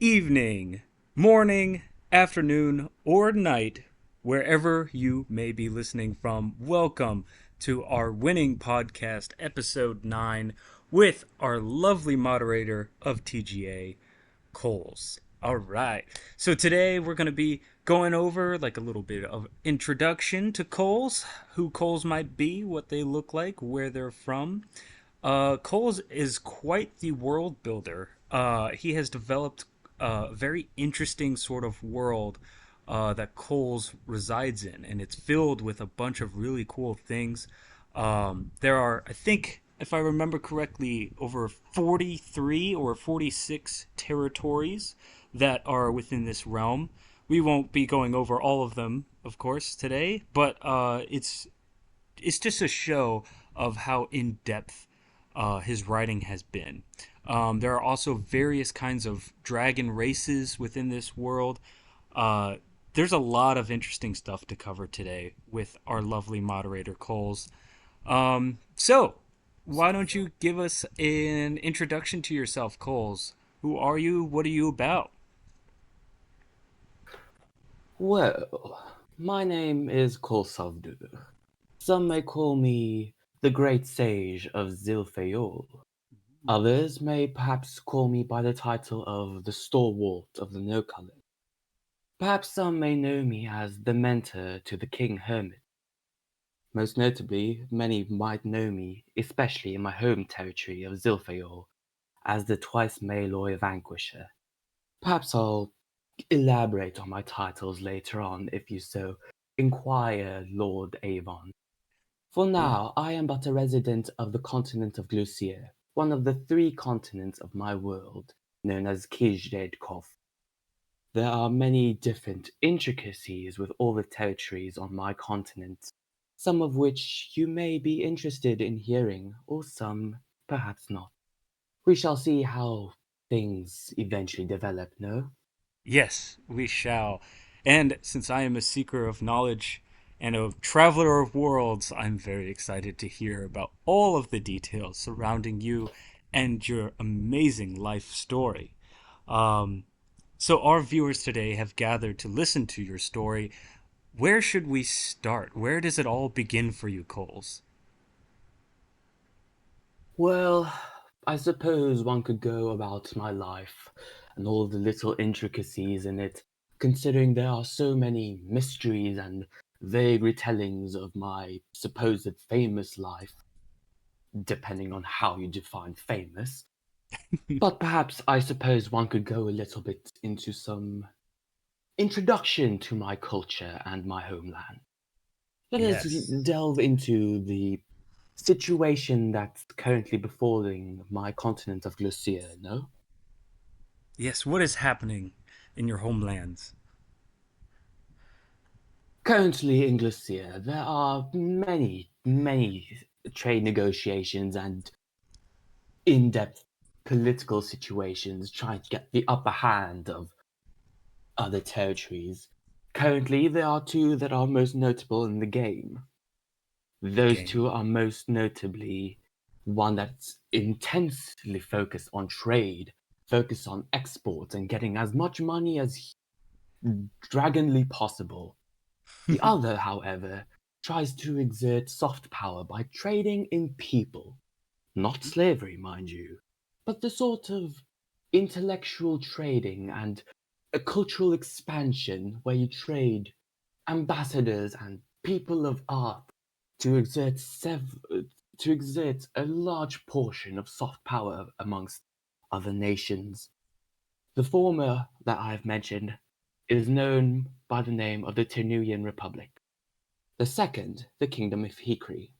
evening, morning, afternoon, or night, wherever you may be listening from. Welcome to our Winning Podcast, Episode 9, with our lovely moderator of TGA, Coles. All right. So today we're going to be going over like a little bit of introduction to Coles, who Coles might be, what they look like, where they're from. Coles is quite the world builder. He has developed a very interesting sort of world that Coles resides in, and it's filled with a bunch of really cool things. There are, I think, if I remember correctly, over 43 or 46 territories that are within this realm. We won't be going over all of them, of course, today, but it's just a show of how in depth his writing has been. There are also various kinds of dragon races within this world. Uh, there's a lot of interesting stuff to cover today with our lovely moderator, Coles. So, why don't you give us an introduction to yourself, Coles? Who are you? What are you about? Well, my name is Kolsavdür. Some may call me the Great Sage of Zilfayol. Others may perhaps call me by the title of the Stalwart of the No Color. Perhaps some may know me as the mentor to the King Hermit. Most notably, many might know me, especially in my home territory of Zilfayol, as the twice Malloy Vanquisher. Perhaps I'll elaborate on my titles later on if you so inquire, Lord Avon. For Ooh, now, I am but a resident of the continent of Glucia, one of the three continents of my world, known as Kijedcof. There are many different intricacies with all the territories on my continent, some of which you may be interested in hearing, or some perhaps not. We shall see how things eventually develop, no? yes, we shall. And since I am a seeker of knowledge and a traveler of worlds, I'm very excited to hear about all of the details surrounding you and your amazing life story. Um, so, our viewers today have gathered to listen to your story. Where should we start? Where does it all begin for you, Coles? Well, I suppose one could go about my life and all the little intricacies in it, considering there are so many mysteries and vague retellings of my supposed famous life, depending on how you define famous. But perhaps I suppose one could go a little bit into some introduction to my culture and my homeland. Let us Yes. delve into the situation that's currently befalling my continent of Lucia, no? Yes, what is happening in your homelands? Currently in Lucia, there are many trade negotiations and in-depth political situations trying to get the upper hand of other territories. Currently, there are two that are most notable in the game. The Those game. two are most notably one that's intensely focused on trade, focused on exports and getting as much money as dragonly possible. The other, however, tries to exert soft power by trading in people. Not slavery, mind you, but the sort of intellectual trading and a cultural expansion where you trade ambassadors and people of art to to exert a large portion of soft power amongst other nations. The former that I have mentioned is known by the name of the Ternuian Republic. The second, the Kingdom of Hikri.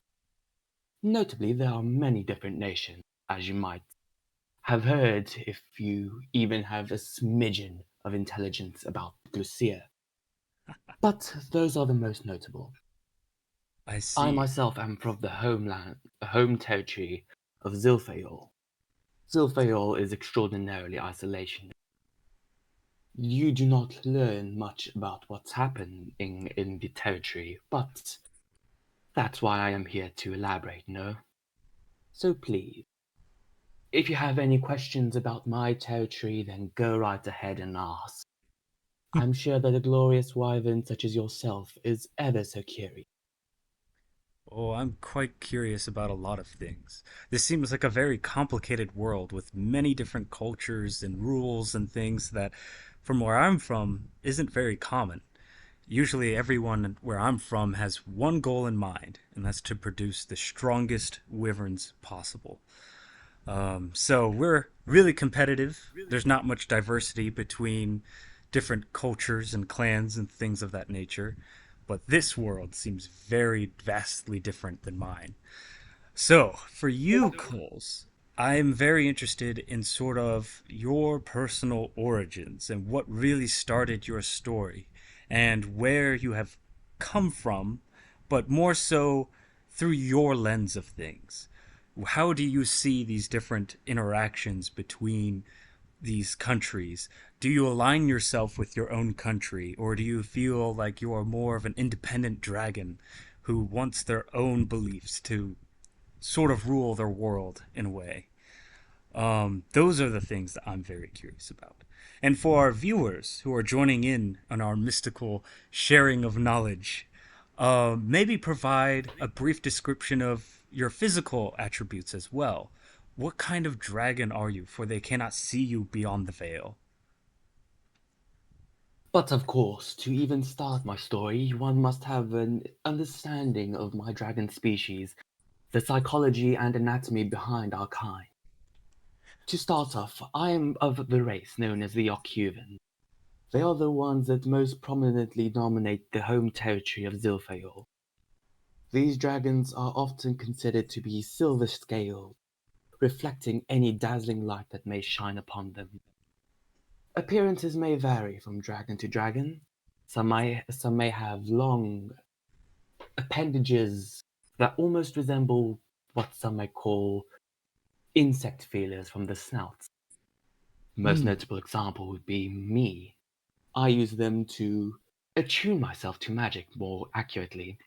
Notably, there are many different nations, as you might have heard if you even have a smidgen of intelligence about Lucia. But those are the most notable. I I see. myself am from the home territory of Zilfayol. Zilfayol is extraordinarily isolationist. You do not learn much about what's happening in the territory, but that's why I am here to elaborate, no? So please, If you have any questions about my territory, then go right ahead and ask. I'm sure that a glorious wyvern such as yourself is ever so curious. Oh, I'm quite curious about a lot of things. This seems like a very complicated world with many different cultures and rules and things that, from where I'm from, isn't very common. Usually, everyone where I'm from has one goal in mind, and that's to produce the strongest wyverns possible. So we're really competitive. There's not much diversity between different cultures and clans and things of that nature. But this world seems very vastly different than mine. So, for you, Coles, I'm very interested in sort of your personal origins and what really started your story and where you have come from, but more so through your lens of things. How do you see these different interactions between these countries? Do you align yourself with your own country, or do you feel like you are more of an independent dragon who wants their own beliefs to sort of rule their world in a way? Those are the things that I'm very curious about. And for our viewers who are joining in on our mystical sharing of knowledge, maybe provide a brief description of your physical attributes as well. What kind of dragon are you, for they cannot see you beyond the veil? But of course, to even start my story, one must have an understanding of my dragon species, the psychology and anatomy behind our kind. To start off, I am of the race known as the Yokuvan. They are the ones that most prominently dominate the home territory of Zilphayor. These dragons are often considered to be silver-scaled, reflecting any dazzling light that may shine upon them. Appearances may vary from dragon to dragon. Some may have long appendages that almost resemble what some may call insect feelers from the snouts. Most Hmm. notable example would be me. I use them to attune myself to magic more accurately.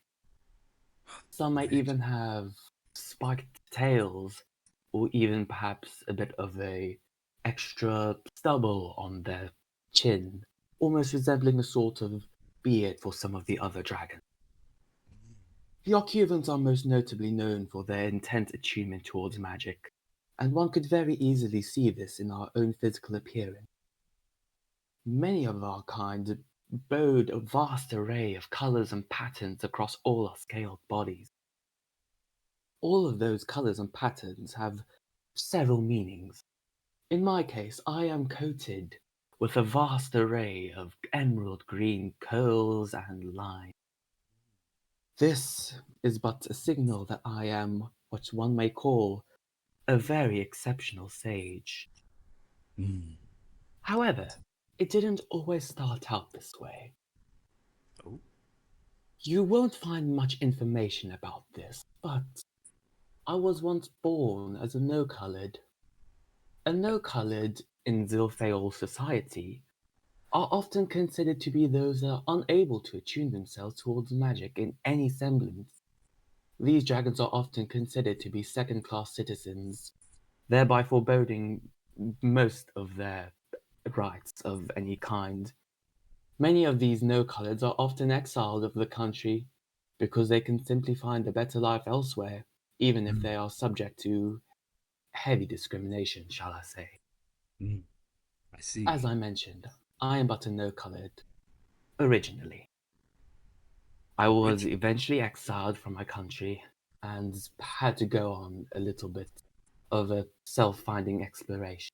Some may Right. even have spiked tails, or even perhaps a bit of a extra stubble on their chin, almost resembling a sort of beard for some of the other dragons. The Arcuvans are most notably known for their intense attunement towards magic, and one could very easily see this in our own physical appearance. Many of our kind bode a vast array of colors and patterns across all our scaled bodies. All of those colors and patterns have several meanings. In my case, I am coated with a vast array of emerald green curls and lines. This is but a signal that I am what one may call a very exceptional sage. Hmm. However, it didn't always start out this way. Oh. You won't find much information about this, but I was once born as a no-colored. A no-colored in Zilphael society are often considered to be those that are unable to attune themselves towards magic in any semblance. These dragons are often considered to be second-class citizens, thereby foreboding most of their rights of any kind. Many of these no-coloreds are often exiled of the country because they can simply find a better life elsewhere, even if Hmm. they are subject to heavy discrimination, shall I say. Hmm. I As see. I mentioned, I am but a no-colored originally. I was Original. eventually exiled from my country and had to go on a little bit of a self-finding exploration.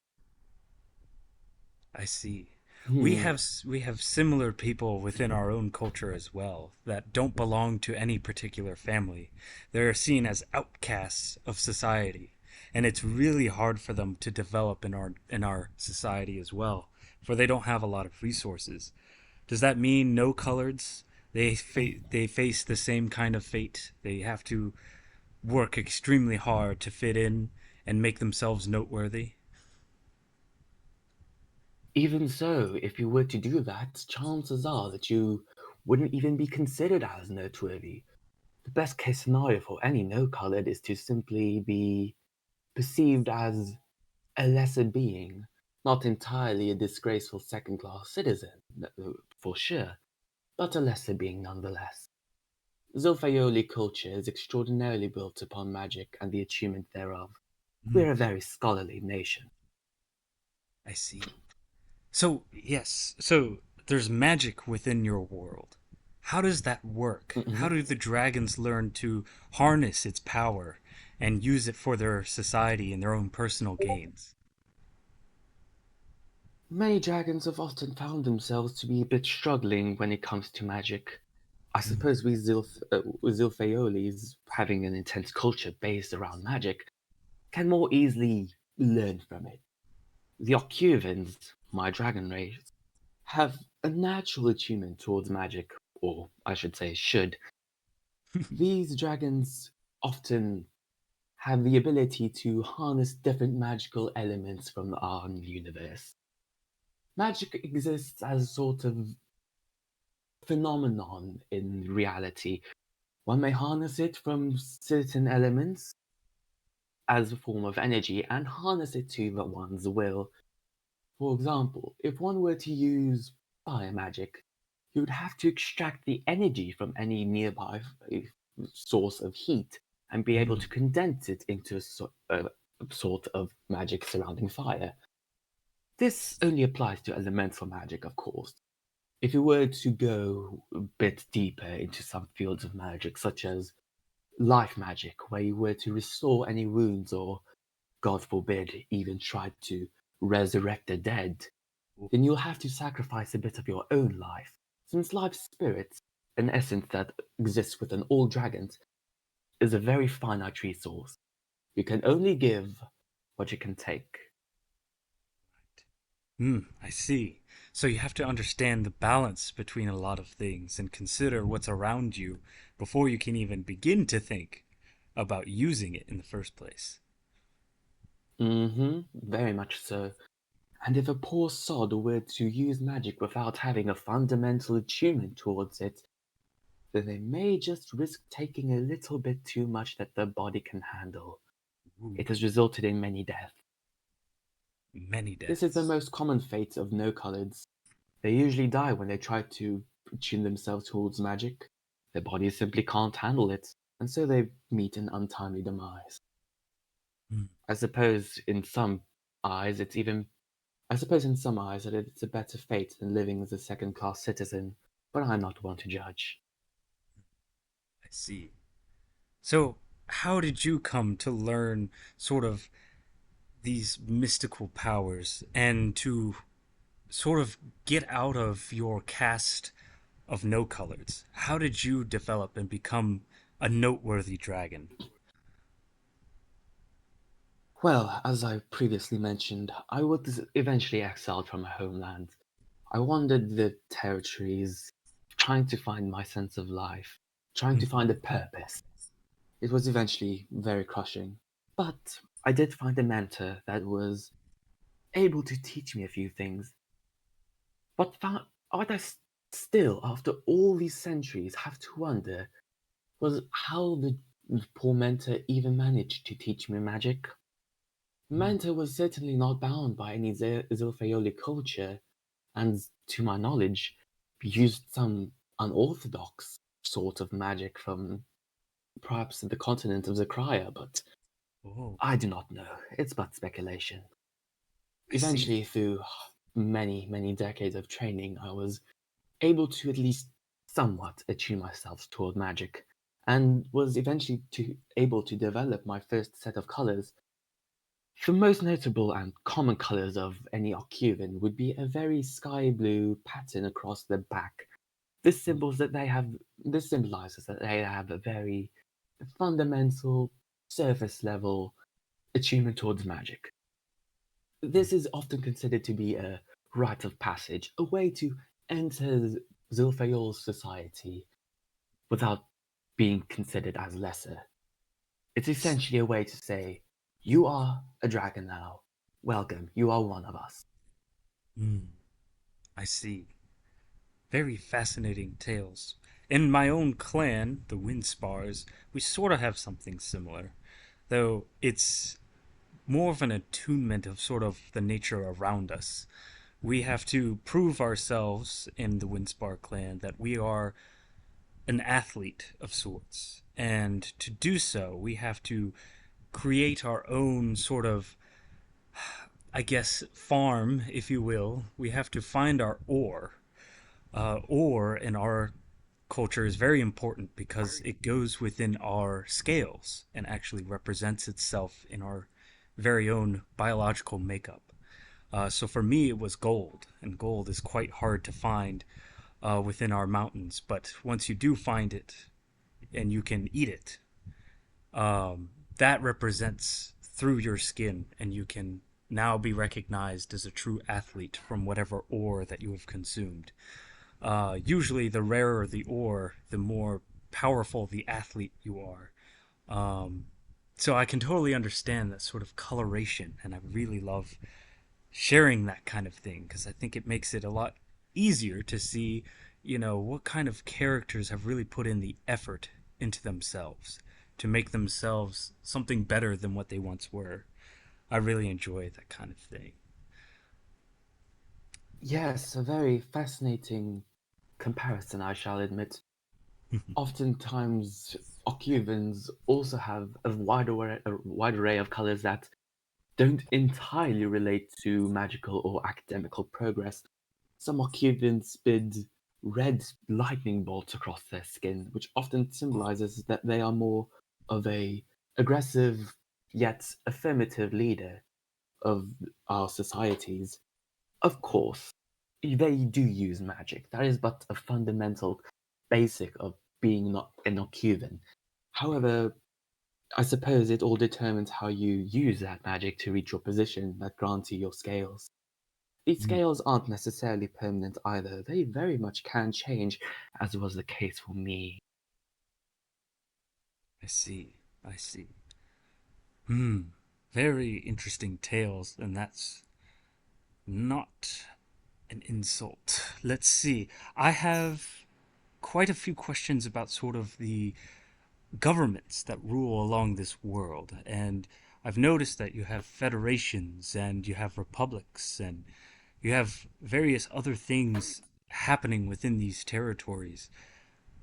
I see. We Hmm. have we have similar people within our own culture as well that don't belong to any particular family. They're seen as outcasts of society, and it's really hard for them to develop in our society as well, for they don't have a lot of resources. Does that mean no coloreds? They face the same kind of fate. They have to work extremely hard to fit in and make themselves noteworthy. Even so, if you were to do that, chances are that you wouldn't even be considered as noteworthy. The best case scenario for any no colored is to simply be perceived as a lesser being, not entirely a disgraceful second class citizen, for sure, but a lesser being nonetheless. Zulfayoli culture is extraordinarily built upon magic and the attunement thereof. Mm, We're a very scholarly nation. I see. So, yes, so there's magic within your world. How does that work? How Mhm. do the dragons learn to harness its power and use it for their society and their own personal gains? Many dragons have often found themselves to be a bit struggling when it comes to magic. I Mm, suppose we Zilfeolis, having an intense culture based around magic, can more easily learn from it. The Ocuvans, my dragon race, have a natural attunement towards magic, or I should say, should. These dragons often have the ability to harness different magical elements from our universe. Magic exists as a sort of phenomenon in reality. One may harness it from certain elements as a form of energy and harness it to one's will. For example, if one were to use fire magic, you would have to extract the energy from any nearby source of heat and be able to mm, condense it into a sort of magic surrounding fire. This only applies to elemental magic, of course. If you were to go a bit deeper into some fields of magic, such as life magic, where you were to restore any wounds or, God forbid, even try to resurrect the dead, then you'll have to sacrifice a bit of your own life. Since life spirit, an essence that exists within all dragons, is a very finite resource. You can only give what you can take. I see. So you have to understand the balance between a lot of things and consider what's around you before you can even begin to think about using it in the first place. Very much so. And if a poor sod were to use magic without having a fundamental attunement towards it, then they may just risk taking a little bit too much that their body can handle. Ooh, It has resulted in many deaths. many This is the deaths. most common fate of no-coloreds. They usually die when they try to tune themselves towards magic. Their bodies simply can't handle it, and so they meet an untimely demise. Mm, I suppose in some eyes it's even I suppose in some eyes that it's a better fate than living as a second-class citizen, but I'm not one to judge. I see. So, how did you come to learn sort of these mystical powers and to sort of get out of your cast of no colors? How did you develop and become a noteworthy dragon? Well, as I previously mentioned, I was eventually exiled from my homeland. I wandered the territories, trying to find my sense of life, trying to find a purpose. It was eventually very crushing, but I did find a mentor that was able to teach me a few things. But what still, after all these centuries, have to wonder was how the poor mentor even managed to teach me magic. Manta was certainly not bound by any Zilfayoli culture, and to my knowledge, used some unorthodox sort of magic from perhaps the continent of Zakraya, but Oh, I do not know. It's but speculation. I see. Eventually, through many, many decades of training, I was able to at least somewhat attune myself toward magic, and was eventually able to develop my first set of colors. The most notable and common colors of any Arcuvan would be a very sky blue pattern across the back. This symbolizes that they have a very fundamental surface level attunement towards magic. This is often considered to be a rite of passage, a way to enter Zulfayol's society without being considered as lesser. It's I see. essentially a way to say, you are a dragon now. Welcome, you are one of us. Mm, I see. Very fascinating tales. In my own clan, the Windspars, we sort of have something similar, though it's more of an attunement of sort of the nature around us. We have to prove ourselves in the Winspar clan that we are an athlete of sorts. And to do so, we have to create our own sort of, I guess, farm, if you will. We have to find our ore. Ore in our culture is very important because it goes within our scales and actually represents itself in our very own biological makeup. So for me, it was gold, and gold is quite hard to find within our mountains. But once you do find it and you can eat it, that represents through your skin, and you can now be recognized as a true athlete from whatever ore that you have consumed. Usually, the rarer the ore, the more powerful the athlete you are. So I can totally understand that sort of coloration, and I really love sharing that kind of thing because I think it makes it a lot easier to see, what kind of characters have really put in the effort into themselves to make themselves something better than what they once were. I really enjoy that kind of thing. Yes, a very fascinating comparison, I shall admit. Oftentimes, occupants also have a wide array of colors that don't entirely relate to magical or academical progress. Some occupants spit red lightning bolts across their skin, which often symbolizes that they are more of a aggressive yet affirmative leader of our societies. Of course, they do use magic. That is but a fundamental basic of being not an occupant. However, I suppose it all determines how you use that magic to reach your position that grants you your scales. These Mm, scales aren't necessarily permanent either. They very much can change, as was the case for me. I see. I see. Hmm. Very interesting tales, and that's not an insult. Let's see. I have quite a few questions about sort of the governments that rule along this world. And I've noticed that you have federations and you have republics and you have various other things happening within these territories.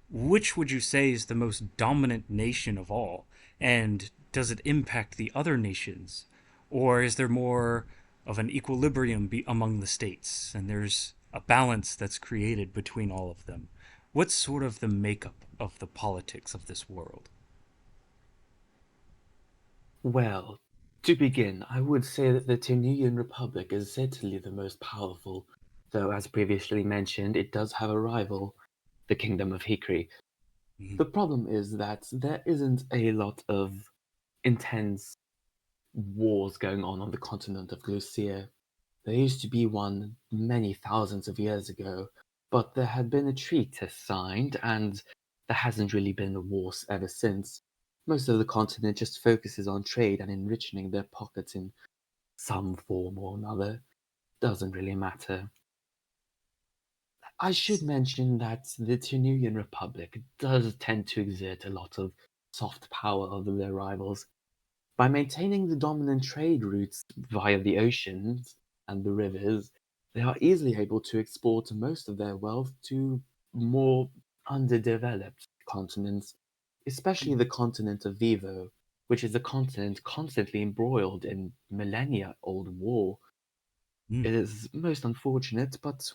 Which would you say is the most dominant nation of all? And does it impact the other nations? Or is there more of an equilibrium among the states and there's a balance that's created between all of them? What's sort of the makeup of the politics of this world? Well, to begin, I would say that the Tunisian Republic is certainly the most powerful, though, as previously mentioned, it does have a rival, the Kingdom of Hikri. Mm, The problem is that there isn't a lot of intense wars going on the continent of Lucia. There used to be one many thousands of years ago, but there had been a treaty signed, and there hasn't really been a war ever since. Most of the continent just focuses on trade and enriching their pockets in some form or another. Doesn't really matter. I should mention that the Tunisian Republic does tend to exert a lot of soft power over their rivals. By maintaining the dominant trade routes via the oceans and the rivers, they are easily able to export most of their wealth to more underdeveloped continents, especially the continent of Vivo, which is a continent constantly embroiled in millennia old war. mm, It is most unfortunate, but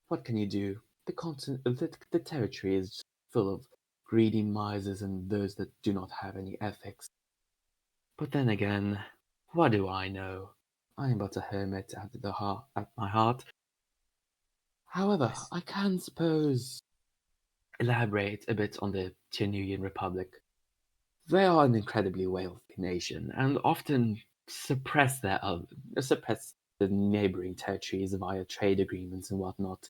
what can you do? The territory is full of greedy misers and those that do not have any ethics. But then again, what do I know? I am but a hermit at my heart. I However, see. I can suppose elaborate a bit on the Tunisian Republic. They are an incredibly wealthy nation and often suppress the neighboring territories via trade agreements and whatnot.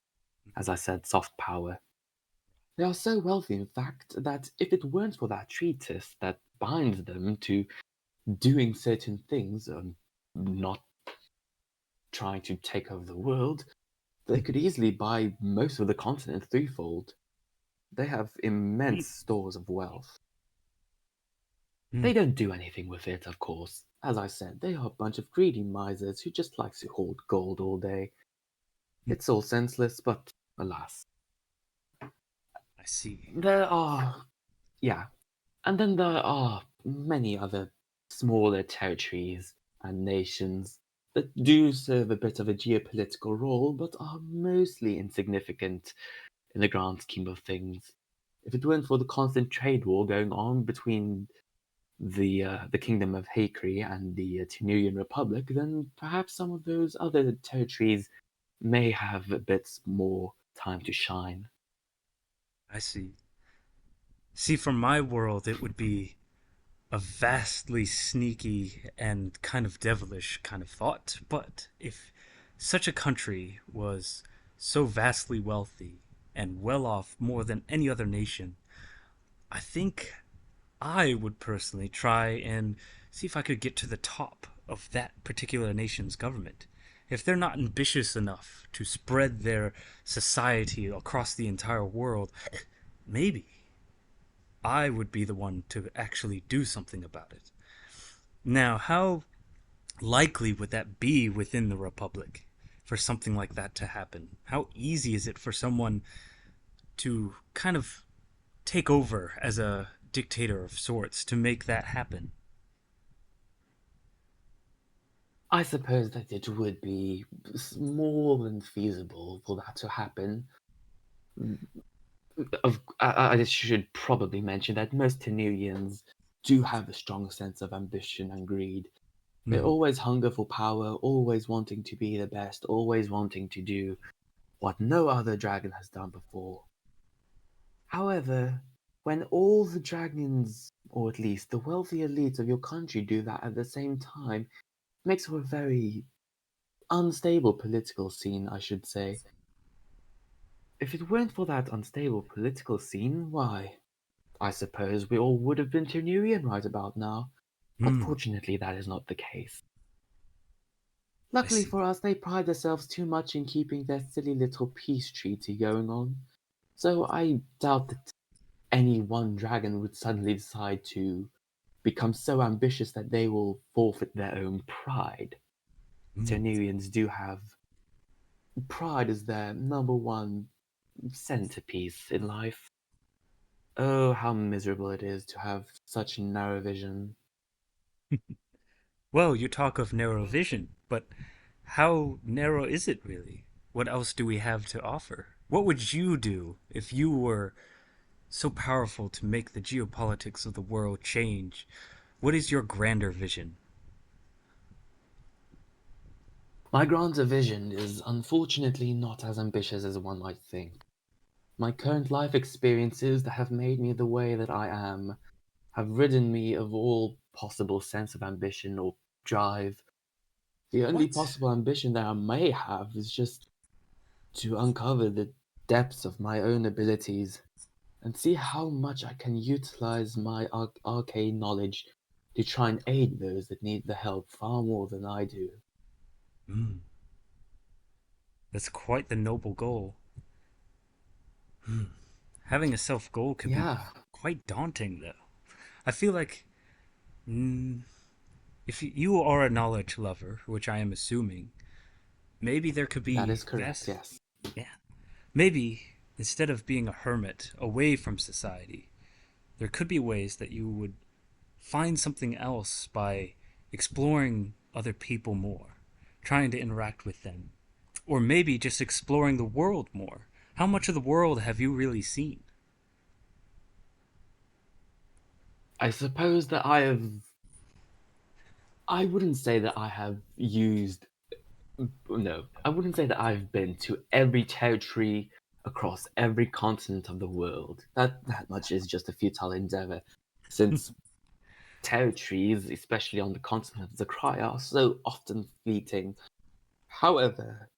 As I said, soft power. They are so wealthy, in fact, that if it weren't for that treatise that binds them to doing certain things and not trying to take over the world, they could easily buy most of the continent threefold. They have immense Really? stores of wealth. They Mm. don't do anything with it, of course. As I said, they are a bunch of greedy misers who just like to hoard gold all day. Mm. It's all senseless, but alas. I see. There are, yeah, and then there are many other smaller territories and nations that do serve a bit of a geopolitical role, but are mostly insignificant in the grand scheme of things. If it weren't for the constant trade war going on between the Kingdom of Hakri and the Tunisian Republic, then perhaps some of those other territories may have a bit more time to shine. I see. See, from my world, it would be a vastly sneaky and kind of devilish kind of thought. But if such a country was so vastly wealthy and well off more than any other nation, I think I would personally try and see if I could get to the top of that particular nation's government. If they're not ambitious enough to spread their society across the entire world, maybe I would be the one to actually do something about it. Now, how likely would that be within the Republic for something like that to happen? How easy is it for someone to kind of take over as a dictator of sorts to make that happen? I suppose that it would be more than feasible for that to happen. I should probably mention that most Tenerians do have a strong sense of ambition and greed. They Mm. always hunger for power, always wanting to be the best, always wanting to do what no other dragon has done before. However, when all the dragons, or at least the wealthy elites of your country, do that at the same time, it makes for a very unstable political scene, I should say. If it weren't for that unstable political scene, why, I suppose we all would have been Turnurian right about now. But Mm. fortunately, that is not the case. I Luckily see. for us, they pride themselves too much in keeping their silly little peace treaty going on. So I doubt that any one dragon would suddenly decide to become so ambitious that they will forfeit their own pride. Mm. Turnurians do have pride as their number one centerpiece in life. Oh, how miserable it is to have such narrow vision. Well, you talk of narrow vision, but how narrow is it really? What else do we have to offer? What would you do if you were so powerful to make the geopolitics of the world change? What is your grander vision? My grander vision is unfortunately not as ambitious as one might think. My current life experiences that have made me the way that I am have ridden me of all possible sense of ambition or drive. The only What? possible ambition that I may have is just to uncover the depths of my own abilities and see how much I can utilize my arcane knowledge to try and aid those that need the help far more than I do. Mm, that's quite the noble goal. Having a self goal could be Yeah, quite daunting, though. I feel like if you are a knowledge lover, which I am assuming, maybe there could that be is correct, vast. yes. Yeah. Maybe instead of being a hermit away from society, there could be ways that you would find something else by exploring other people more, trying to interact with them, or maybe just exploring the world more. How much of the world have you really seen? I suppose that I wouldn't say that I have used, no, I wouldn't say that I've been to every territory across every continent of the world. That much is just a futile endeavor, since territories, especially on the continent of the cry, are so often fleeting. However,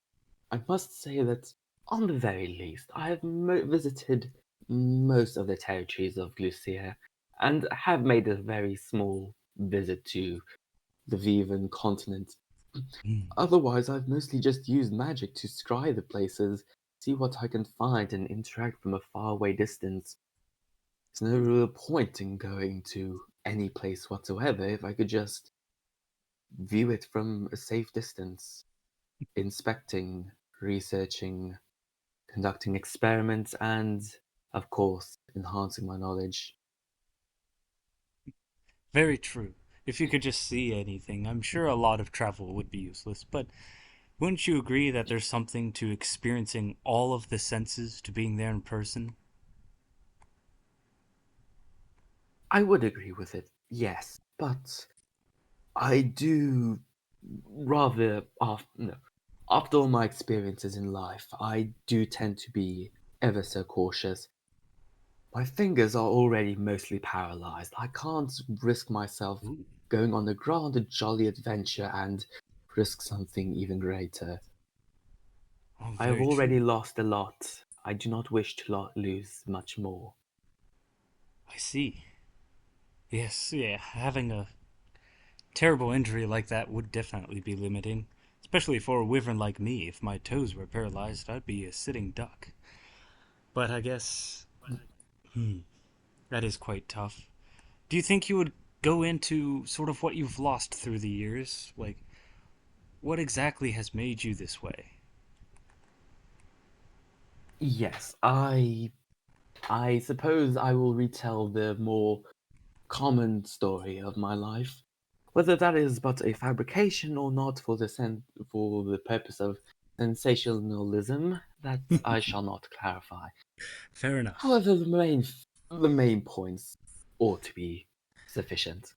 I must say that, on the very least, I have visited most of the territories of Lucia and have made a very small visit to the Vivan continent. Mm, Otherwise, I've mostly just used magic to scry the places, see what I can find, and interact from a faraway distance. There's no real point in going to any place whatsoever if I could just view it from a safe distance, inspecting, researching, conducting experiments, and, of course, enhancing my knowledge. Very true. If you could just see anything, I'm sure a lot of travel would be useless, but wouldn't you agree that there's something to experiencing all of the senses, to being there in person? I would agree with it, yes, but I do rather, no, after all my experiences in life, I do tend to be ever so cautious. My fingers are already mostly paralyzed. I can't risk myself Ooh. going on a grand jolly adventure and risk something even greater. Oh, I have very already true. lost a lot. I do not wish to lose much more. I see. Yes, yeah, having a terrible injury like that would definitely be limiting. Especially for a wyvern like me. If my toes were paralyzed, I'd be a sitting duck. But I guess, that is quite tough. Do you think you would go into sort of what you've lost through the years? Like, what exactly has made you this way? Yes, I suppose I will retell the more common story of my life, whether that is but a fabrication or not for the purpose of sensationalism, that I shall not clarify. Fair enough. However, the main points ought to be sufficient.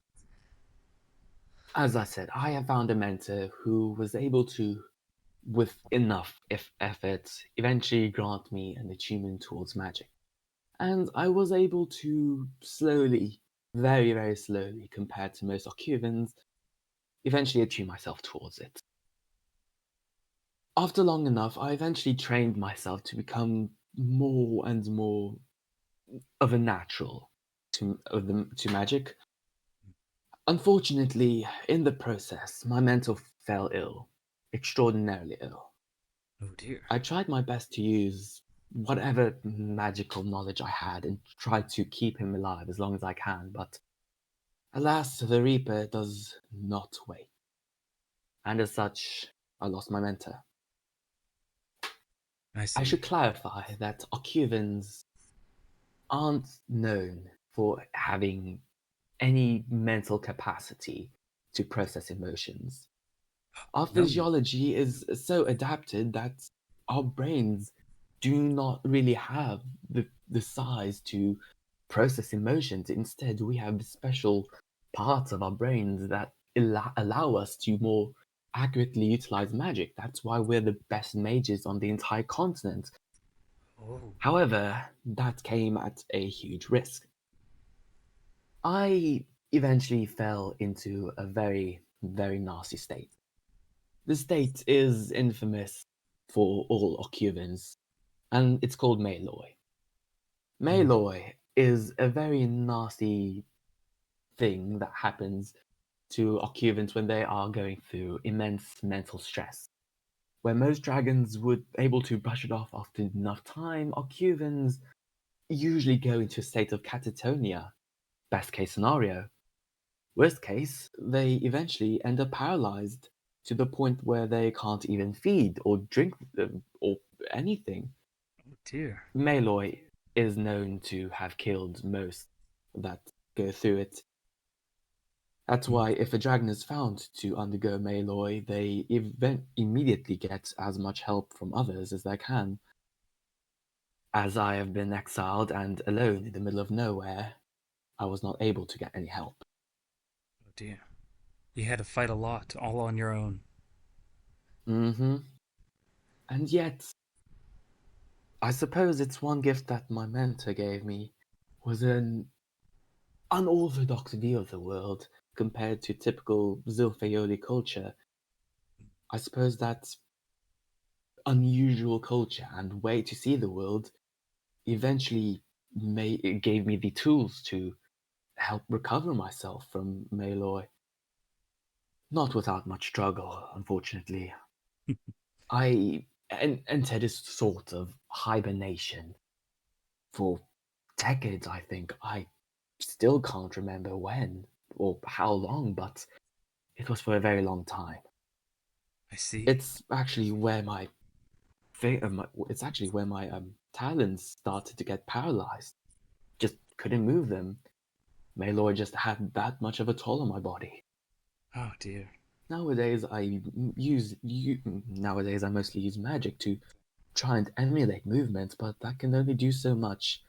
As I said, I have found a mentor who was able to, with enough if effort, eventually grant me an attunement towards magic. And I was able to slowly, very, very slowly, compared to most Ocuvans, eventually attune myself towards it. After long enough, I eventually trained myself to become more and more of a natural to magic. Unfortunately, in the process, my mentor fell ill, extraordinarily ill. Oh dear. I tried my best to use whatever magical knowledge I had and tried to keep him alive as long as I can, but alas, the Reaper does not wait. And as such, I lost my mentor. I I should see. clarify that Ocuvans aren't known for having any mental capacity to process emotions. Our No. physiology is so adapted that our brains do not really have the size to process emotions. Instead, we have special parts of our brains that allow us to more accurately utilize magic. That's why we're the best mages on the entire continent. Oh. However, that came at a huge risk. I eventually fell into a very, very nasty state. The state is infamous for all Occupants, and it's called Malloy. Mm. Malloy is a very nasty thing that happens to Occupants when they are going through immense mental stress. Where most dragons would able to brush it off after enough time, Occupants usually go into a state of catatonia, best case scenario. Worst case, they eventually end up paralyzed to the point where they can't even feed or drink or anything. Oh dear. Malloy is known to have killed most that go through it. That's Mm. why if a dragon is found to undergo Malloy, they immediately get as much help from others as they can. As I have been exiled and alone in the middle of nowhere, I was not able to get any help. Oh dear. You had to fight a lot all on your own. Hmm. And yet, I suppose it's one gift that my mentor gave me was an unorthodox view of the world compared to typical Zilfayoli culture. I suppose that unusual culture and way to see the world eventually it gave me the tools to help recover myself from Malloy. Not without much struggle, unfortunately. I entered a sort of hibernation for decades, I think. I still can't remember when or how long, but it was for a very long time. I see. It's actually where my talons started to get paralyzed. Just couldn't move them. Maylor just had that much of a toll on my body. Oh dear. Nowadays, I mostly use magic to try and emulate movements, but that can only do so much.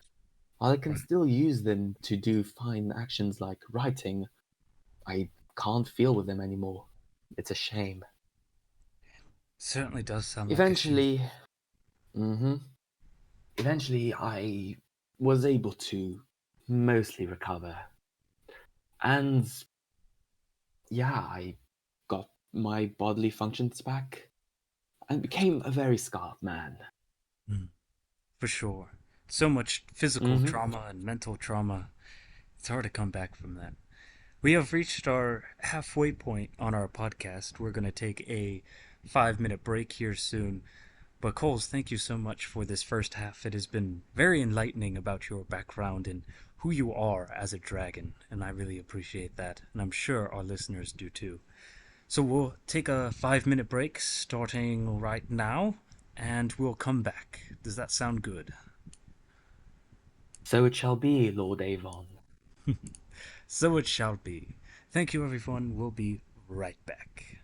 While I can Right. still use them to do fine actions like writing, I can't feel with them anymore. It's a shame. Certainly does sound like a shame. Eventually, hmm eventually, I was able to mostly recover. And yeah, I got my bodily functions back and became a very scarred man. Mm, for sure. So much physical hmm trauma and mental trauma. It's hard to come back from that. We have reached our halfway point on our podcast. We're going to take a 5 minute break here soon. But Coles, thank you so much for this first half. It has been very enlightening about your background and who you are as a dragon, and I really appreciate that, and I'm sure our listeners do too. So we'll take a 5 minute break starting right now, and we'll come back. Does that sound good? So it shall be, Lord Avon. So it shall be. Thank you, everyone. We'll be right back.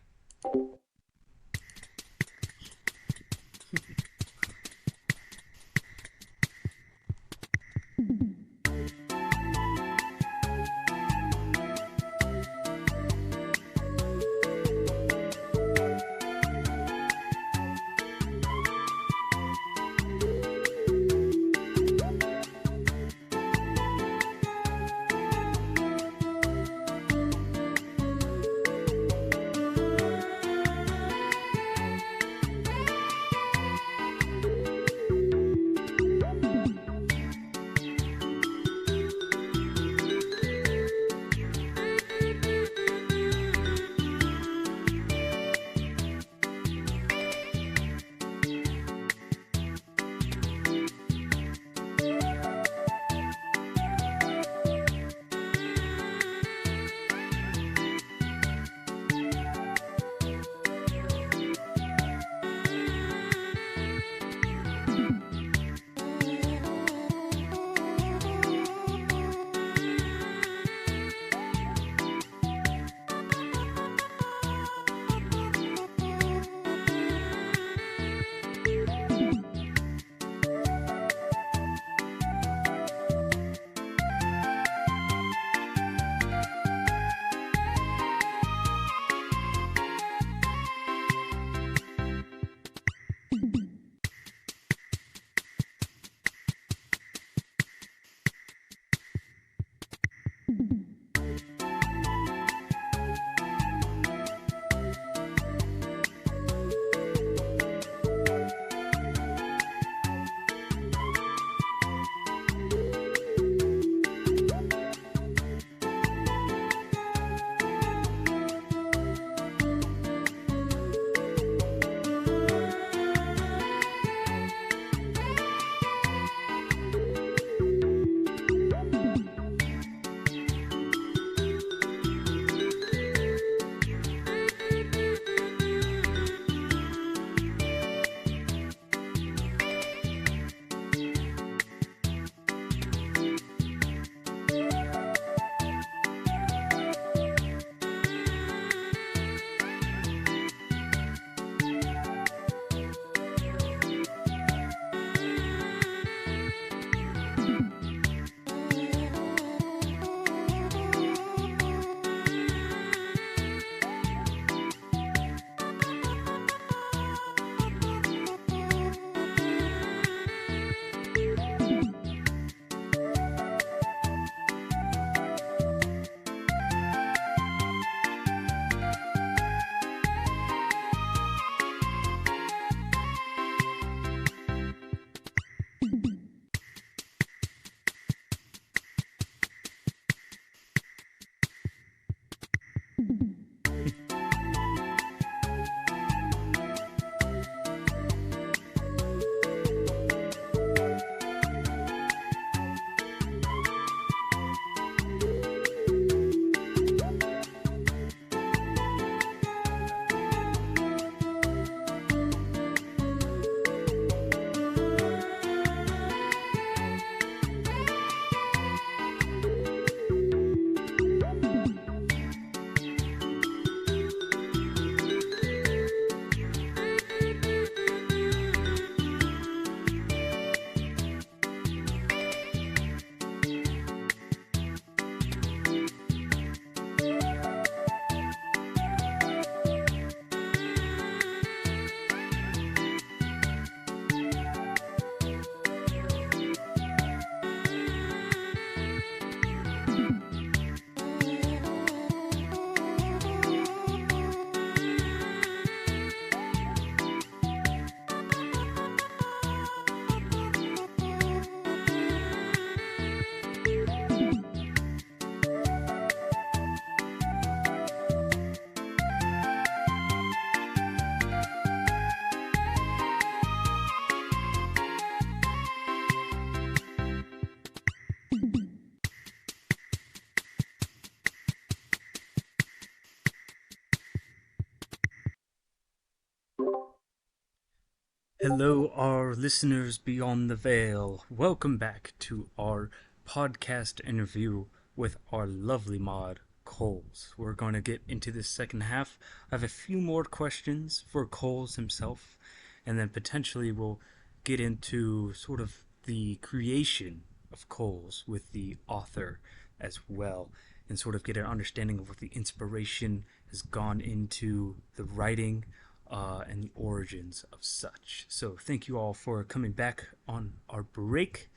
Hello, our listeners beyond the veil. Welcome back to our podcast interview with our lovely mod, Coles. We're going to get into this second half. I have a few more questions for Coles himself, and then potentially we'll get into sort of the creation of Coles with the author as well, and sort of get an understanding of what the inspiration has gone into the writing and the origins of such. So thank you all for coming back on our break.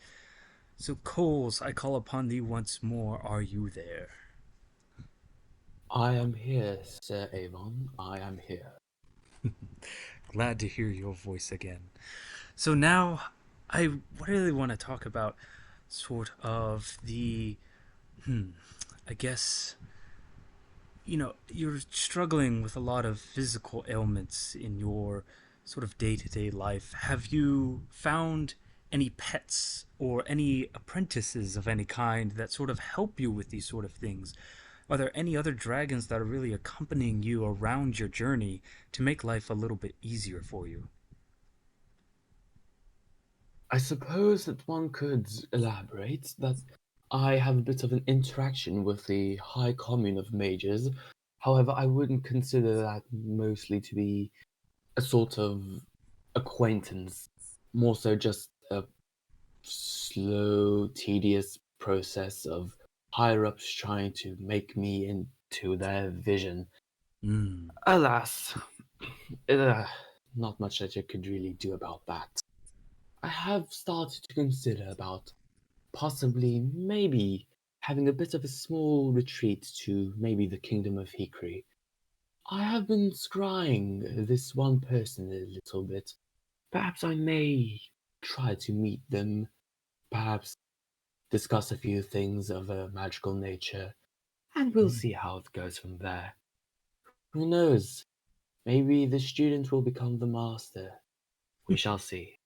So Coles, I call upon thee once more. Are you there? I am here, Sir Avon. I am here. Glad to hear your voice again. So now I really want to talk about sort of the, I guess, you're struggling with a lot of physical ailments in your sort of day to day life. Have you found any pets or any apprentices of any kind that sort of help you with these sort of things? Are there any other dragons that are really accompanying you around your journey to make life a little bit easier for you? I suppose that one could elaborate that I have a bit of an interaction with the High Commune of Mages. However, I wouldn't consider that mostly to be a sort of acquaintance, more so just a slow, tedious process of higher ups trying to make me into their vision. Hmm. Alas, uh, not much that you could really do about that. I have started to consider about possibly, maybe, having a bit of a small retreat to maybe the kingdom of Hikri. I have been scrying this one person a little bit. Perhaps I may try to meet them, perhaps discuss a few things of a magical nature, and we'll Hmm. see how it goes from there. Who knows? Maybe the student will become the master. We shall see.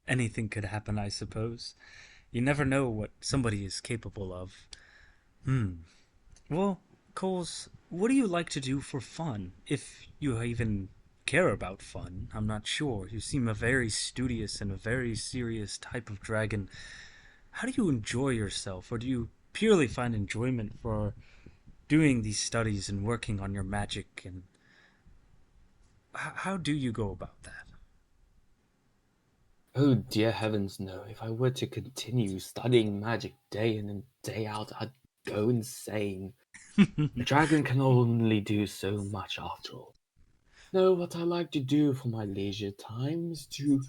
Anything could happen, I suppose. You never know what somebody is capable of. Hmm. Well, Coles, what do you like to do for fun? If you even care about fun, I'm not sure. You seem a very studious and a very serious type of dragon. How do you enjoy yourself, or do you purely find enjoyment for doing these studies and working on your magic? And how do you go about that? Oh dear heavens, no. If I were to continue studying magic day in and day out, I'd go insane. A dragon can only do so much after all. No, what I like to do for my leisure time is to,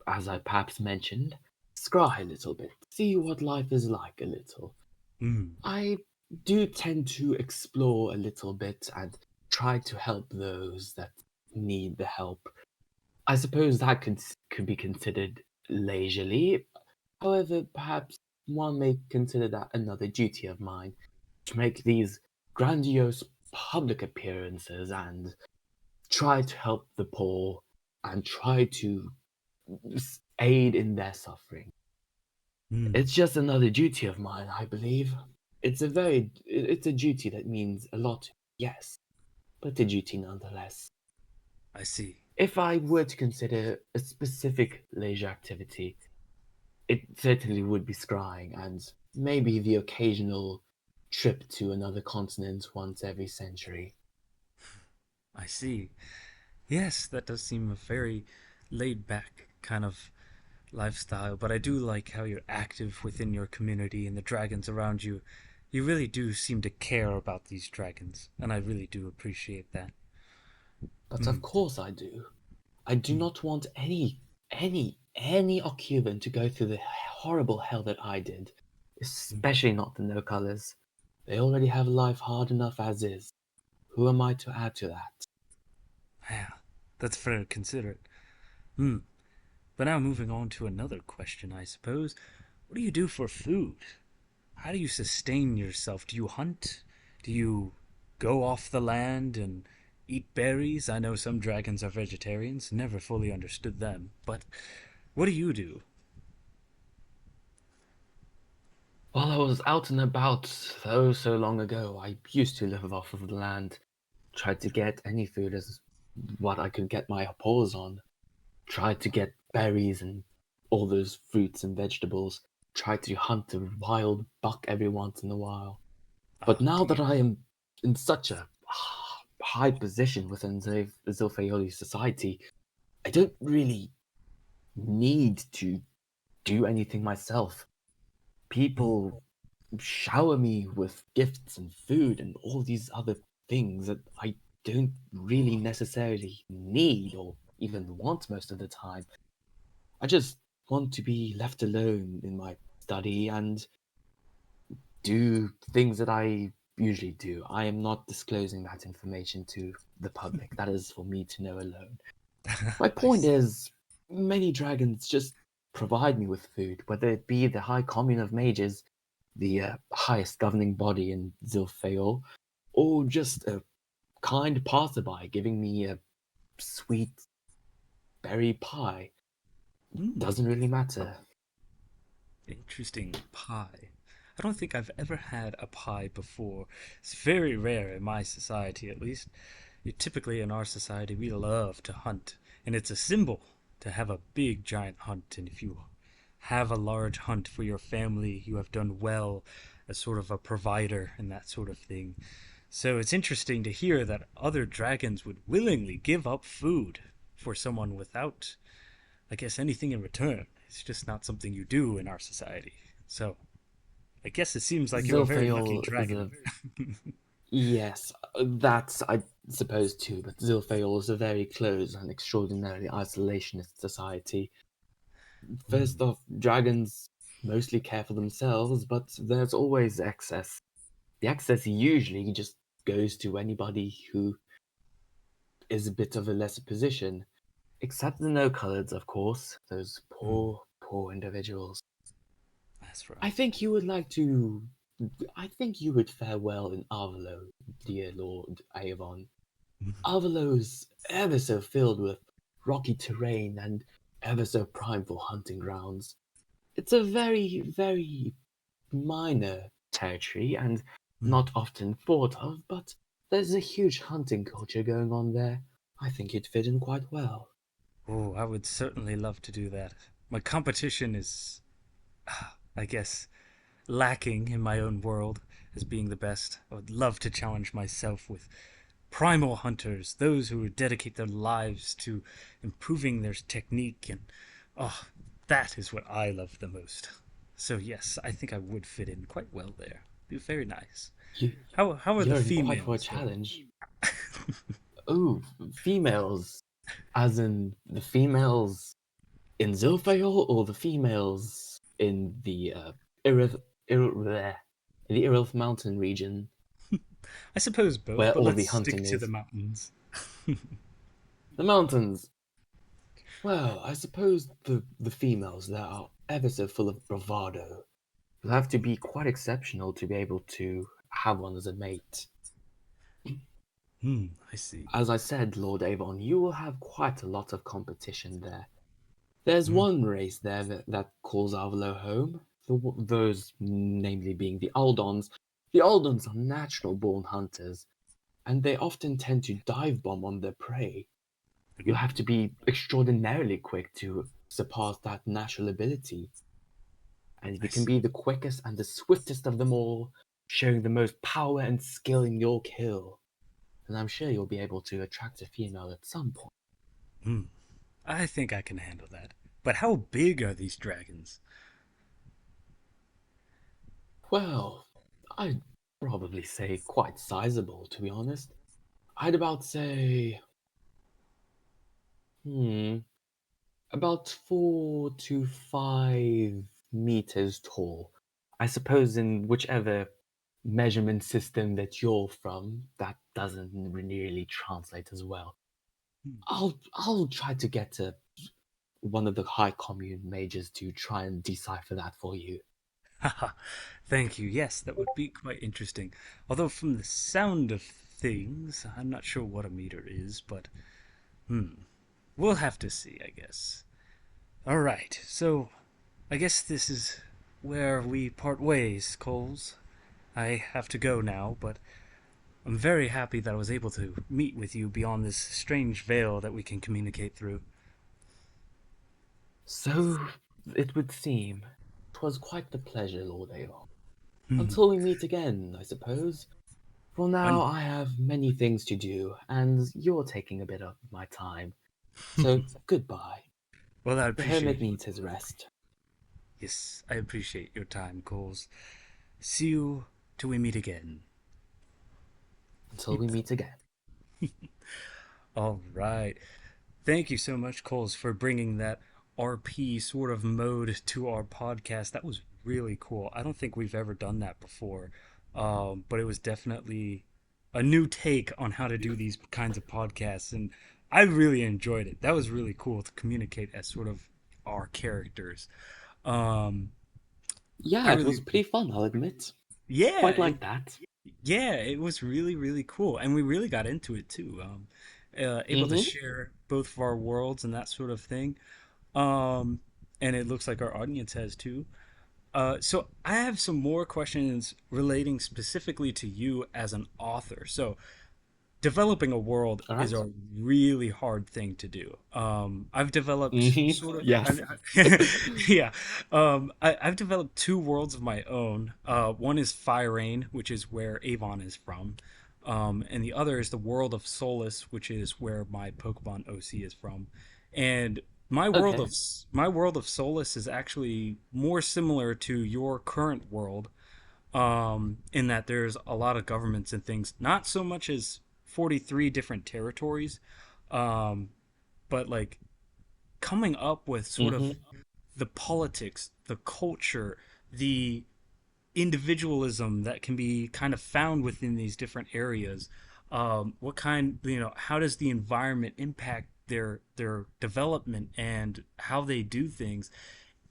as I perhaps mentioned, scry a little bit, see what life is like a little. Hmm. I do tend to explore a little bit and try to help those that need the help. I suppose that could be considered leisurely. However, perhaps one may consider that another duty of mine to make these grandiose public appearances and try to help the poor and try to aid in their suffering. Hmm. It's just another duty of mine, I believe. It's a duty that means a lot, yes, but a duty nonetheless. I see. If I were to consider a specific leisure activity, it certainly would be scrying and maybe the occasional trip to another continent once every century. I see. Yes, that does seem a very laid back kind of lifestyle, but I do like how you're active within your community and the dragons around you. You really do seem to care about these dragons, and I really do appreciate that. But Hmm. of course I do. I do Hmm. not want any occupant to go through the horrible hell that I did, Hmm. especially not the no colors. They already have life hard enough as is. Who am I to add to that? Yeah, that's very considerate. Hmm. But now moving on to another question, I suppose. What do you do for food? How do you sustain yourself? Do you hunt? Do you go off the land and eat berries? I know some dragons are vegetarians, never fully understood them. But what do you do? While I was out and about, oh so long ago, I used to live off of the land, tried to get any food as what I could get my paws on. try to get berries and all those fruits and vegetables, try to hunt a wild buck every once in a while. But Oh, now do that you? I am in such a high position within Zilfayoli society, I don't really need to do anything myself. Mm, People shower me with gifts and food and all these other things that I don't really necessarily need or even want most of the time. I just want to be left alone in my study and do things that I usually do. I am not disclosing that information to the public. That is for me to know alone. My I point see. is, many dragons just provide me with food, whether it be the High Commune of Mages, the highest governing body in Zilphael, or just a kind passerby giving me a sweet berry pie. Mm, Doesn't really matter. interesting pie. I don't think I've ever had a pie before. It's very rare in my society, at least. Typically, in our society, we love to hunt, and it's a symbol to have a big, giant hunt. And if you have a large hunt for your family, you have done well as sort of a provider and that sort of thing. So it's interesting to hear that other dragons would willingly give up food for someone without, I guess, anything in return. It's just not something you do in our society. So I guess it seems like you're a very lucky Zilphael is dragon. a yes, that's I suppose too, but Zilphael is a very close and extraordinarily isolationist society. First Mm, off, dragons mostly care for themselves, but there's always excess. The excess usually just goes to anybody who is a bit of a lesser position, except the no-coloreds, of course, those mm, poor, poor individuals. that's I right. think you would like to. I think you would fare well in Arvalo, dear Lord Avon. Arvalo's ever so filled with rocky terrain and ever so prime for hunting grounds. It's a very, very minor territory and Mm. not often thought of, but there's a huge hunting culture going on there. I think you'd fit in quite well. Oh, I would certainly love to do that. My competition is, I guess, lacking in my own world as being the best. I would love to challenge myself with primal hunters, those who would dedicate their lives to improving their technique, and oh, that is what I love the most. So yes, I think I would fit in quite well there. Be very nice. You, How are the you're in quite for a females though? challenge. Oh, females. As in the females in Zilphael or the females in the Irith, bleh, in the Irith Mountain region I suppose both, where but all let's the stick hunting to the is. mountains. The mountains. Well, I suppose the females there are ever so full of bravado. You'll have to be quite exceptional to be able to have one as a mate. Hmm, I see. As I said, Lord Avon, you will have quite a lot of competition there. There's Hmm. one race there that calls Arvalo home, those namely being the Aldons. The Aldons are natural born hunters, and they often tend to dive bomb on their prey. You have to be extraordinarily quick to surpass that natural ability. And if I you can be see. the quickest and the swiftest of them all, showing the most power and skill in your kill, then I'm sure you'll be able to attract a female at some point. Hmm. I think I can handle that. But how big are these dragons? Well, I'd probably say quite sizable, to be honest. I'd about say, hmm, about 4 to 5 meters tall. I suppose in whichever measurement system that you're from, that doesn't really translate as well. I'll try to get to one of the high commune mages to try and decipher that for you. Haha, thank you. Yes, that would be quite interesting. Although, from the sound of things, I'm not sure what a meter is, but we'll have to see, I guess. Alright, so I guess this is where we part ways, Coles. I have to go now, but I'm very happy that I was able to meet with you beyond this strange veil that we can communicate through. So it would seem. 'Twas quite the pleasure, Lord Avon. Hmm. Until we meet again, I suppose. For now, Un- I have many things to do, and you're taking a bit of my time. So goodbye. well, I The appreciate hermit it. needs his rest. Yes, I appreciate your time, Coles. See you till we meet again. Until we meet again. All right. Thank you so much, Coles, for bringing that RP sort of mode to our podcast. That was really cool. I don't think we've ever done that before, but it was definitely a new take on how to do these kinds of podcasts, and I really enjoyed it. That was really cool to communicate as sort of our characters. Um, I Yeah, it was really, pretty fun, I'll admit. yeah, Quite like that. yeah, it was really, really cool, and we really got into it too. Able to Mm-hmm. share both of our worlds and that sort of thing. Um, and it looks like our audience has too. So I have some more questions relating specifically to you as an author. So developing a world All is right. a really hard thing to do. I've developed Mm-hmm. sort of, Yes. yeah, I've developed two worlds of my own. One is Fire Rain, which is where Avon is from, and the other is the world of Solus, which is where my Pokemon OC is from. And Okay. my world of Solus is actually more similar to your current world, in that there's a lot of governments and things, not so much as 43 different territories, um, but like coming up with sort Mm-hmm. of the politics, the culture, the individualism that can be kind of found within these different areas. What kind, how does the environment impact their development and how they do things?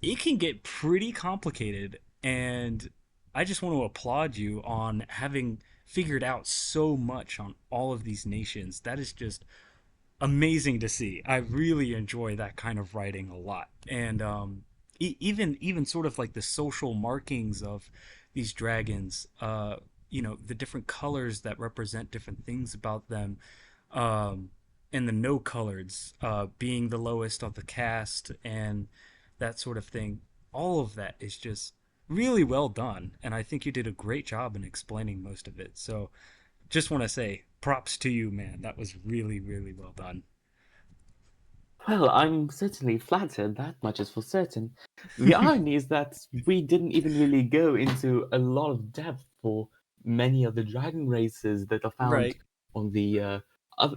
It can get pretty complicated, and I just want to applaud you on having figured out so much on all of these nations. That is just amazing to see. I really enjoy that kind of writing a lot, and even sort of like the social markings of these dragons. The different colors that represent different things about them, um, and the no coloreds being the lowest of the cast, and that sort of thing. All of that is just really well done, and I think you did a great job in explaining most of it. So, just want to say props to you, man. That was really, really well done. Well, I'm certainly flattered, that much is for certain. The irony is that we didn't even really go into a lot of depth for many of the dragon races that are found Right. on the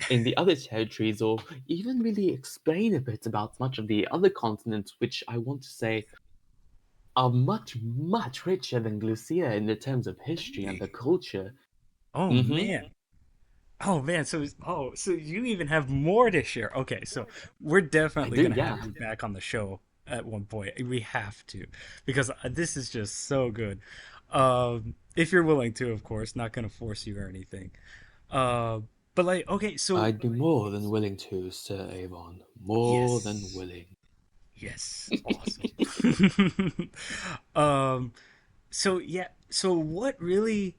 in the other territories, or even really explain a bit about much of the other continents, which I want to say are much, much richer than Glucia in the terms of history and the Really? culture. Oh Mm-hmm. man. Oh man. So you even have more to share. Okay, so we're I definitely do, gonna have yeah. you back on the show at one point. We have to, because this is just so good. If you're willing to, of course, not gonna force you or anything. Uh, but like, okay, so I'd be more than willing to, Sir Avon. More than yes, willing. yes, awesome. um, so yeah, so what really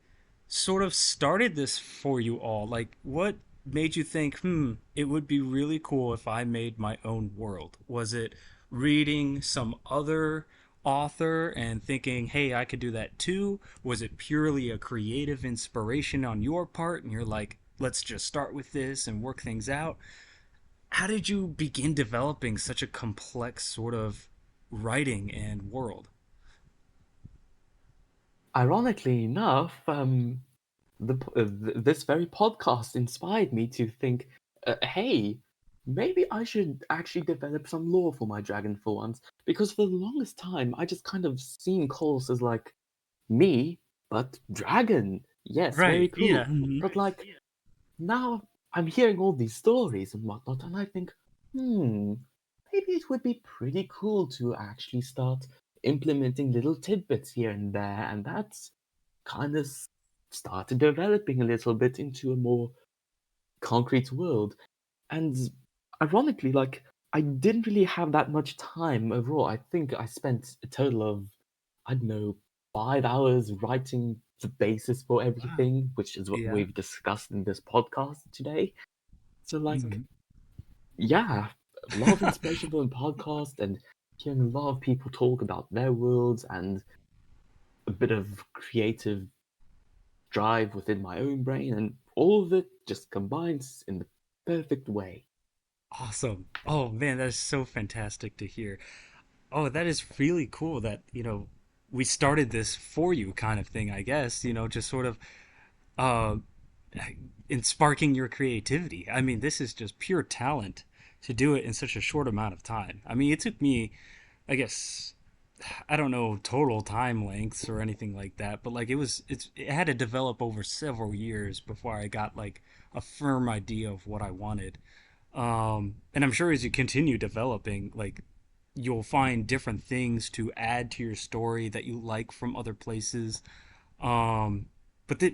sort of started this for you all? Like, what made you think, it would be really cool if I made my own world? Was it reading some other author and thinking, hey, I could do that too? Was it purely a creative inspiration on your part and you're like, let's just start with this and work things out? How did you begin developing such a complex sort of writing and world? Ironically enough, this very podcast inspired me to think, hey, maybe I should actually develop some lore for my dragon for once. Because for the longest time, I just kind of seen Coles as like me, but dragon. Yes, very Right. cool. Yeah. Mhm. But like now, I'm hearing all these stories and whatnot, and I think, maybe it would be pretty cool to actually start implementing little tidbits here and there, and that's kind of started developing a little bit into a more concrete world. And ironically, like, I didn't really have that much time overall. I think I spent a total of, I don't know, 5 hours writing the basis for Wow. everything, which is what Yeah. we've discussed in this podcast today. So, like, Mhm. yeah, a lot of inspiration from the podcast and hearing a lot of people talk about their worlds and a bit of creative drive within my own brain, and all of it just combines in the perfect way. Awesome. Oh man, that is so fantastic to hear. Oh, that is really cool that, we started this for you kind of thing, I guess, just sort of uh in sparking your creativity. I mean, this is just pure talent to do it in such a short amount of time. I mean, it took me, I guess, I don't know total time lengths or anything like that, but like it had to develop over several years before I got like a firm idea of what I wanted. And I'm sure as you continue developing, like you'll find different things to add to your story that you like from other places. Um,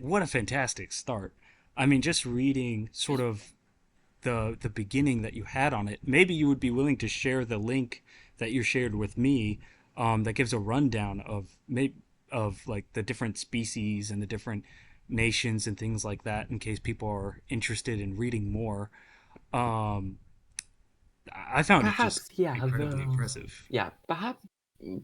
what a fantastic start! I mean, just reading sort of the beginning that you had on it. Maybe you would be willing to share the link that you shared with me, that gives a rundown of maybe of like the different species and the different nations and things like that, in case people are interested in reading more. Um, I found it just Perhaps, yeah, incredibly though. impressive. Yeah,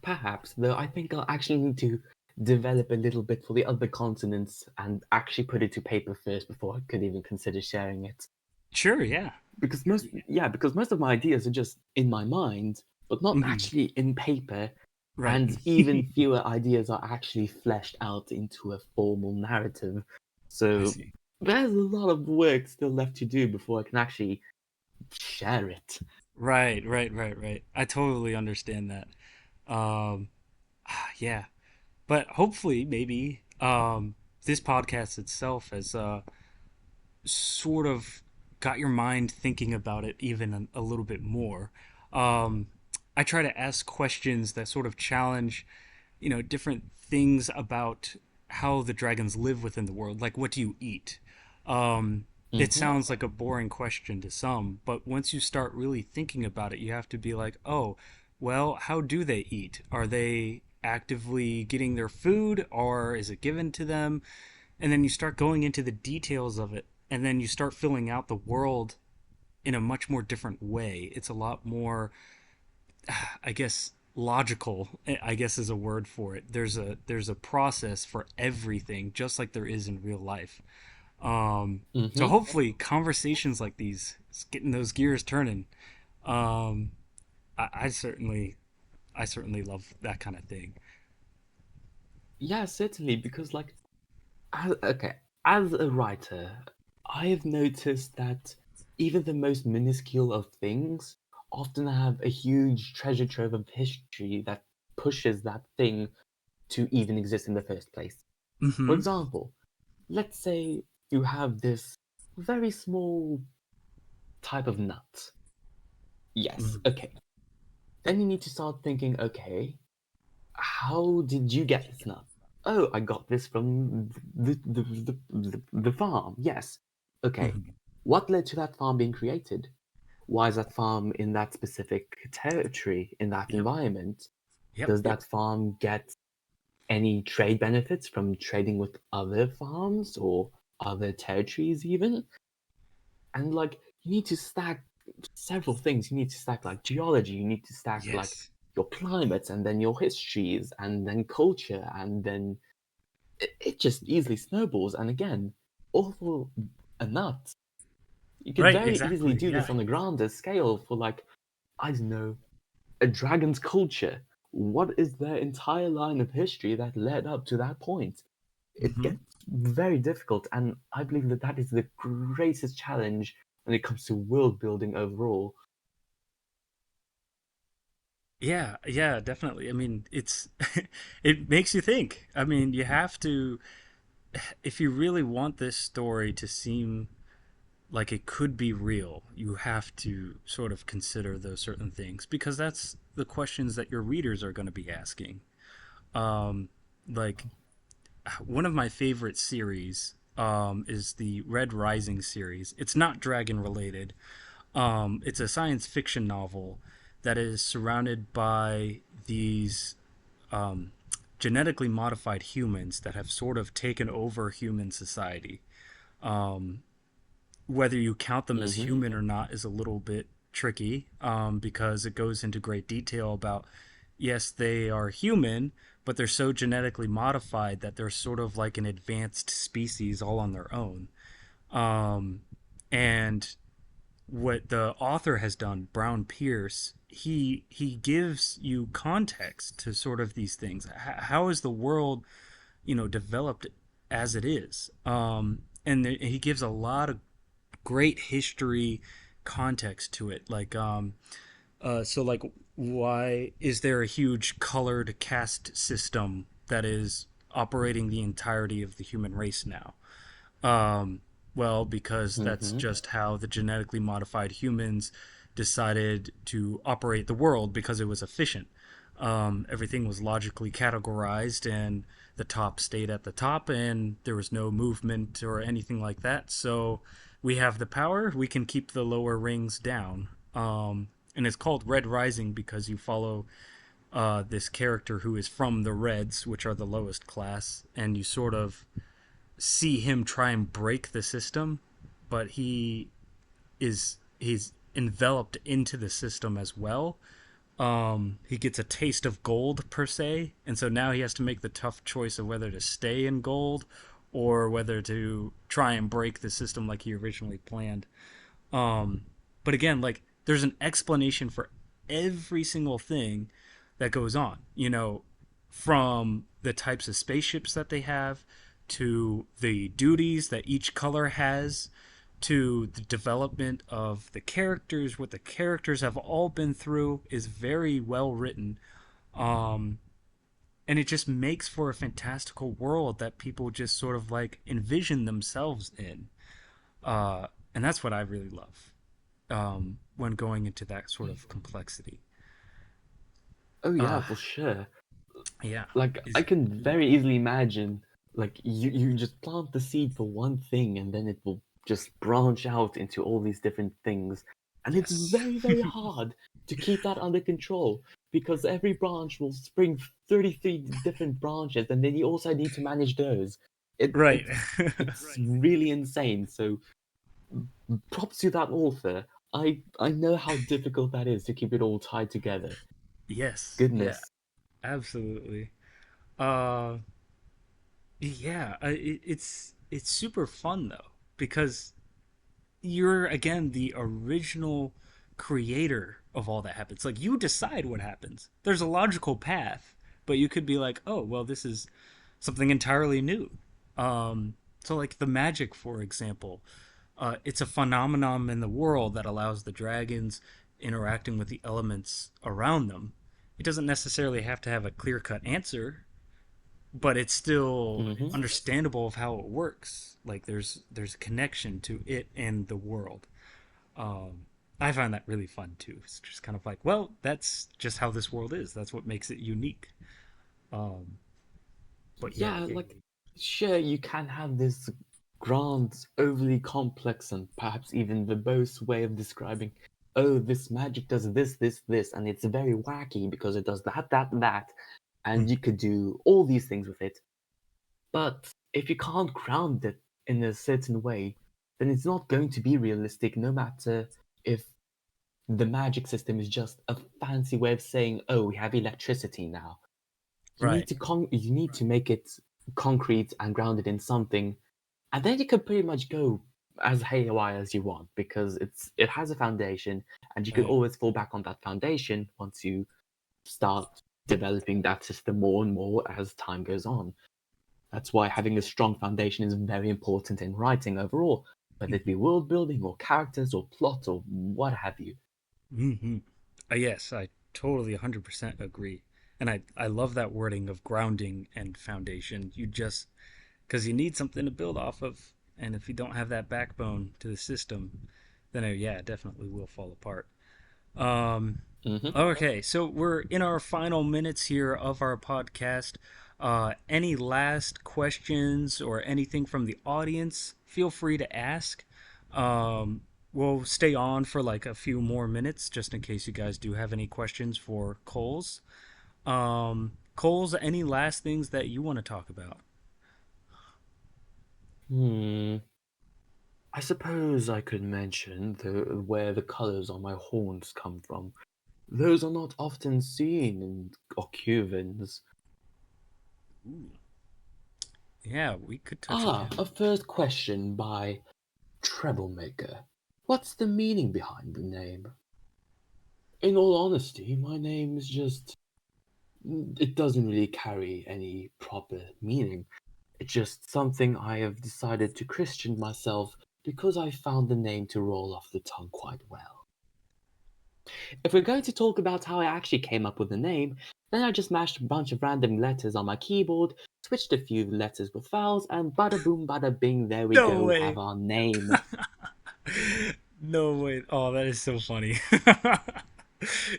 perhaps, though. I think I'll actually need to develop a little bit for the other continents and actually put it to paper first before I could even consider sharing it. Sure, yeah. Because most of my ideas are just in my mind, but not Mhm. actually in paper, Right. and even fewer ideas are actually fleshed out into a formal narrative. I So see. there's a lot of work still left to do before I can actually share it. Right. I totally understand that. Um, yeah, but hopefully, maybe this podcast itself has sort of got your mind thinking about it even a little bit more. Um, I try to ask questions that sort of challenge, different things about how the dragons live within the world. Like, what do you eat? It Hmm. sounds like a boring question to some, but once you start really thinking about it, you have to be like, oh, well, how do they eat? Are they actively getting their food, or is it given to them? And then you start going into the details of it, and then you start filling out the world in a much more different way. It's a lot more, I guess, logical, I guess, is a word for it. There's a process for everything, just like there is in real life. So Hmm. hopefully conversations like these, getting those gears turning. um I certainly love that kind of thing. Yeah, certainly, because okay, as a writer, I have noticed that even the most minuscule of things often have a huge treasure trove of history that pushes that thing to even exist in the first place. For Mm-hmm. example, let's say you have this very small type of nut. Yes, Mm-hmm. okay. Then you need to start thinking, okay, how did you get this nut? Oh, I got this from the farm. Yes. Okay. Mm-hmm. What led to that farm being created? Why is that farm in that specific territory, in that Yep. environment? Yep. Does Yep. that farm get any trade benefits from trading with other farms or other territories, even? And you need to stack several things. You need to stack geology, you need to stack Yes. your climates, and then your histories, and then culture, and then it just easily snowballs. And again, all for a nut. You could Right. very easily Exactly. do Yeah. this on a grander scale for I don't know, a dragon's culture. What is their entire line of history that led up to that point? It Mm-hmm. gets very difficult, and I believe that that is the greatest challenge when it comes to world building overall. Yeah, definitely. I mean, it's it makes you think. I mean, you have to, if you really want this story to seem like it could be real, you have to sort of consider those certain things, because that's the questions that your readers are going to be asking. Um, like one of my favorite series is the Red Rising series. It's not dragon related. It's a science fiction novel that is surrounded by these um, genetically modified humans that have sort of taken over human society. Whether you count them as Hmm. human or not is a little bit tricky because it goes into great detail about yes, they are human, but they're so genetically modified that they're sort of like an advanced species all on their own. Um, and what the author has done, Brown Pierce, he gives you context to sort of these things. How is the world, developed as it is? And he gives a lot of great history context to it. Like why is there a huge colored caste system that is operating the entirety of the human race now? Um, well, because that's Mm-hmm. just how the genetically modified humans decided to operate the world because it was efficient. Everything was logically categorized, and the top stayed at the top, and there was no movement or anything like that. So we have the power, we can keep the lower rings down. And it's called Red Rising because you follow this character who is from the Reds, which are the lowest class, and you sort of see him try and break the system, but he's enveloped into the system as well. He gets a taste of gold per se, and so now he has to make the tough choice of whether to stay in gold or whether to try and break the system like he originally planned. Um, but again, like there's an explanation for every single thing that goes on. From the types of spaceships that they have to the duties that each color has to the development of the characters, what the characters have all been through is very well written. Um, and it just makes for a fantastical world that people just sort of like envision themselves in. And that's what I really love when going into that sort of complexity. Oh Uh, yeah, for sure. yeah. Like I Is can very easily imagine, like you just plant the seed for one thing and then it will just branch out into all these different things. And it's yes. very hard to keep that under control because every branch will spring 33 different branches and then you also need to manage those. It Right. it's really insane. So props to that author. I know how difficult that is to keep it all tied together. yes. Yeah. Goodness. Absolutely. Uh, yeah. It's super fun though because you're again the original creator of all that happens. Like you decide what happens. There's a logical path, but you could be like, oh well, this is something entirely new. So like the magic, for example, it's a phenomenon in the world that allows the dragons interacting with the elements around them. It doesn't necessarily have to have a clear cut answer, but it's still Hmm. understandable of how it works. Like there's a connection to it and the world. Um, I find that really fun too. It's just kind of like, well, that's just how this world is. That's what makes it unique. Um, but yeah, Yeah, like sure you can have this grand, overly complex, and perhaps even verbose way of describing, oh, this magic does this, and it's very wacky because it does that, and you could do all these things with it. But if you can't ground it in a certain way, then it's not going to be realistic, no matter if the magic system is just a fancy way of saying, oh, we have electricity now. right. You need to make it concrete and grounded in something, and then you can pretty much go as haywire as you want because it has a foundation, and you can Right. always fall back on that foundation once you start developing that system more and more as time goes on. That's why having a strong foundation is very important in writing overall, whether it be world building or characters or plot or what have you. Mm-hmm. Yes, I totally 100% agree. And I love that wording of grounding and foundation. You just, because you need something to build off of. And if you don't have that backbone to the system, then yeah, it definitely will fall apart. Um, Hmm. okay, so we're in our final minutes here of our podcast. Any last questions or anything from the audience? Feel free to ask. We'll stay on for like a few more minutes just in case you guys do have any questions for Coles. Coles, any last things that you want to talk about? Hmm. I suppose I could mention where the colors on my horns come from. Those are not often seen in occuvans. Ooh. Yeah, we could touch on Ah, that. a first question by Troublemaker. What's the meaning behind the name? In all honesty, my name is just. It doesn't really carry any proper meaning. It's just something I have decided to Christian myself because I found the name to roll off the tongue quite well. If we're going to talk about how I actually came up with the name, then I just mashed a bunch of random letters on my keyboard, switched a few letters with vowels, and bada boom, bada bing, there we No go, we have way. our name. No way. Oh, that is so funny.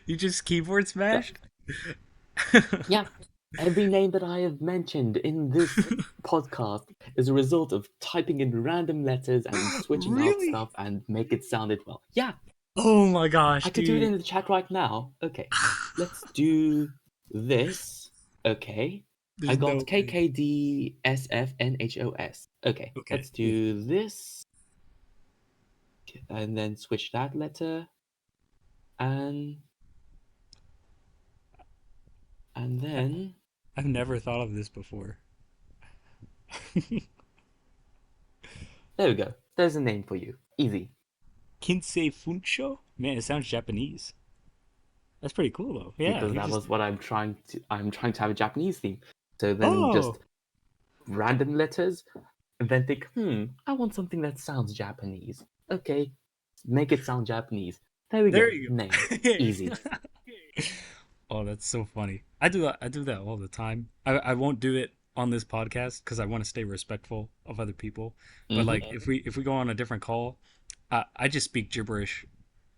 You just keyboard Yep. smashed? Yeah, every name that I have mentioned in this podcast is a result of typing in random letters and switching out Really? stuff and make it sounded well. Yeah, Oh my I gosh, could do it dude. in the chat right now. Okay, let's do this. Okay, I There's got no way. KKDSFNHOS. Okay, Okay, let's yeah. do this and then switch that letter and then I've never thought of this before. there we go. There's a name for you. Easy. Kinsei Funcho? Man, it sounds Japanese. That's pretty cool though. Yeah, Because we that just. was what I'm trying to have a Japanese theme. So then Oh, just random letters and then think, I want something that sounds Japanese. Okay, make it sound Japanese. There we there go. you Name. go. Easy. Oh, that's so funny. I do that. I do that all the time. I won't do it on this podcast because I want to stay respectful of other people. But Mm-hmm. like, if we go on a different call, I just speak gibberish,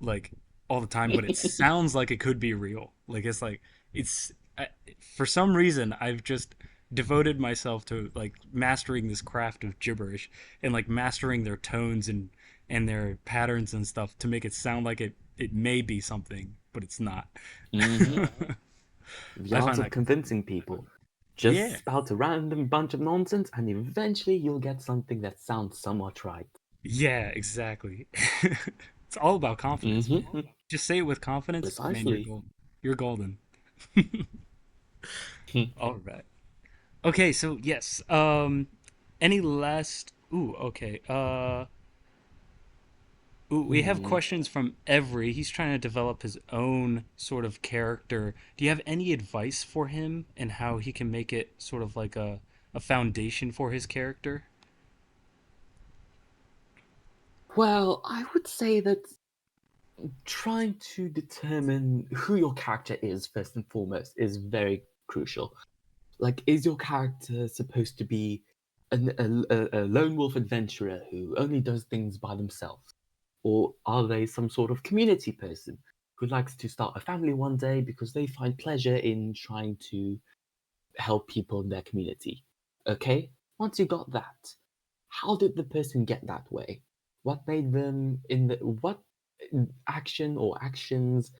like all the time. But it sounds like it could be real. Like it's like it's I, for some reason I've just devoted myself to like mastering this craft of gibberish and like mastering their tones and their patterns and stuff to make it sound like it may be something, but it's not. Mm-hmm. The I art find of that convincing people. Just yeah, spout a random bunch of nonsense and eventually you'll get something that sounds somewhat right. yeah, exactly. It's all about confidence, man. Mm-hmm. Just say it with confidence, man. You're Precisely. gold. You're golden. All right. Okay, so yes. Any last? Ooh, okay. Ooh, we have Hmm. questions from Every. He's trying to develop his own sort of character. Do you have any advice for him and how he can make it sort of like a foundation for his character? Well, I would say that trying to determine who your character is first and foremost is very crucial. Like, is your character supposed to be a lone wolf adventurer who only does things by themselves? Or are they some sort of community person who likes to start a family one day because they find pleasure in trying to help people in their community? Okay, once you got that, how did the person get that way? What made them in the what action or actions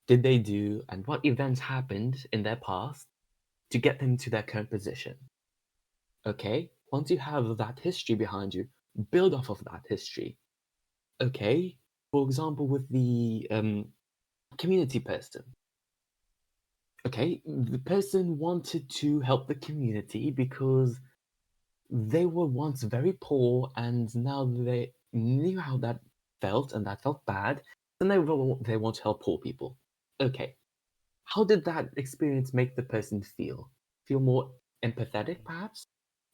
did they do, and what events happened in their past to get them to their current position? Okay, once you have that history behind you, build off of that history. Okay, for example, with the community person. Okay, the person wanted to help the community because they were once very poor and now they knew how that felt and that felt bad. Then they want to help poor people. Okay, how did that experience make the person feel? Feel more empathetic, perhaps?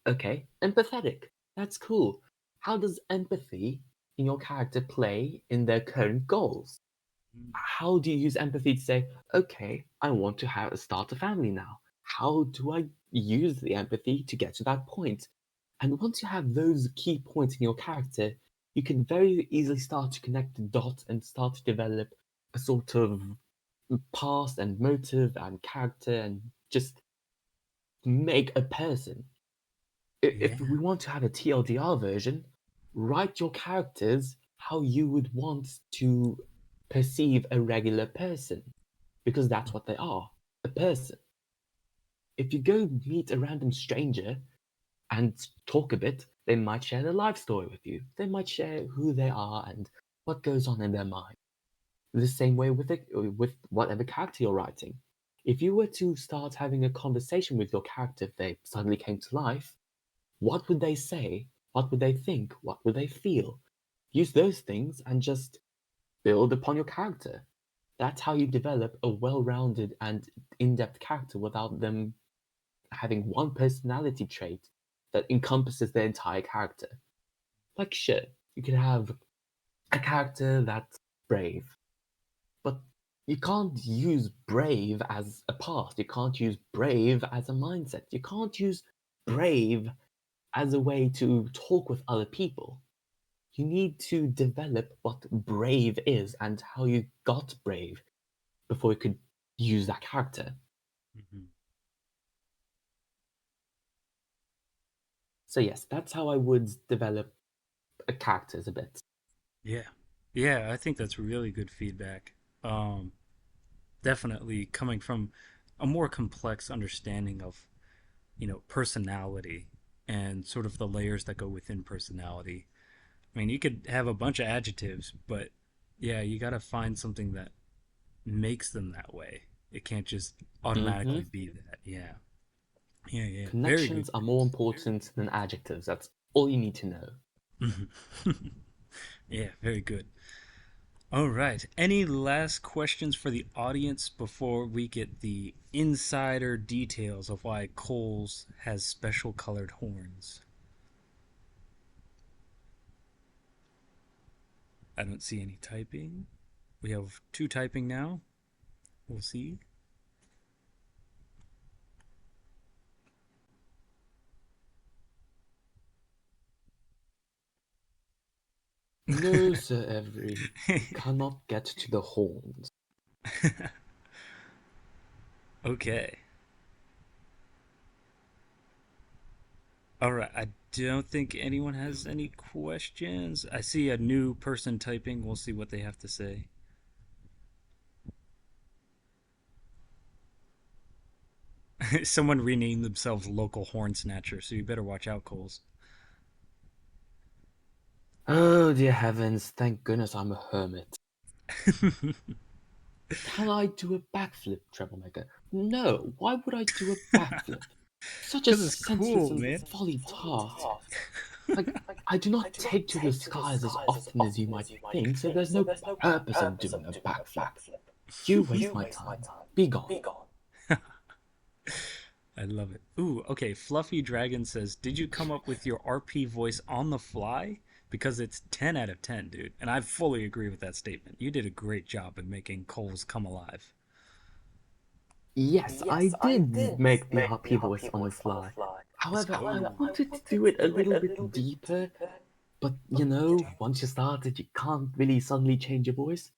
Okay, empathetic. That's cool. How does empathy in your character play in their current goals? How do you use empathy to say, okay, I want to start a family now? How do I use the empathy to get to that point? And once you have those key points in your character, you can very easily start to connect the dots and start to develop a sort of past and motive and character and just make a person. If Yeah. we want to have a TLDR version, write your characters how you would want to perceive a regular person, because that's what they are, a person. If you go meet a random stranger and talk a bit, They might share their life story with you. They might share who they are and what goes on in their mind. The same way with whatever character you're writing. If you were to start having a conversation with your character, if they suddenly came to life, what would they say? What would they think? What would they feel? Use those things and just build upon your character. That's how you develop a well-rounded and in-depth character without them having one personality trait that encompasses their entire character. Like, sure, you could have a character that's brave, but you can't use brave as a past. You can't use brave as a mindset. You can't use brave as a way to talk with other people. You need to develop what brave is and how you got brave before you could use that character. Mm-hmm. So yes, that's how I would develop a characters a bit. Yeah. Yeah, I think that's really good feedback. Um, Definitely coming from a more complex understanding of, personality and sort of the layers that go within personality. I mean, you could have a bunch of adjectives, but yeah, you got to find something that makes them that way. It can't just Hmm. automatically be that. Yeah. Yeah, yeah. Very good. Connections are more important than adjectives. That's all you need to know. Yeah, very good. All right. Any last questions for the audience before we get the insider details of why Coles has special colored horns? I don't see any typing. We have two typing now. We'll see. No, Sir Every, we cannot get to the horns. Okay. All right. I don't think anyone has any questions. I see a new person typing. We'll see what they have to say. Someone renamed themselves Local Horn Snatcher, so you better watch out, Coles. Oh, dear heavens, thank goodness I'm a hermit. Can I do a backflip, Troublemaker? No, why would I do a backflip? Such a Because it's senseless cool, and man. folly task. Like, I do not take to the skies as often as you might think, so there's no purpose of doing a backflip. You waste my time. Be gone. I love it. Ooh, okay. Fluffy Dragon says, "Did you come up with your RP voice on the fly? Because it's 10 out of 10, dude." And I fully agree with that statement. You did a great job in making Coles come alive. Yes, I did make the RP voice on the fly. It's However, I cool. wanted to do it a little bit deeper, but once you started, you can't really suddenly change your voice.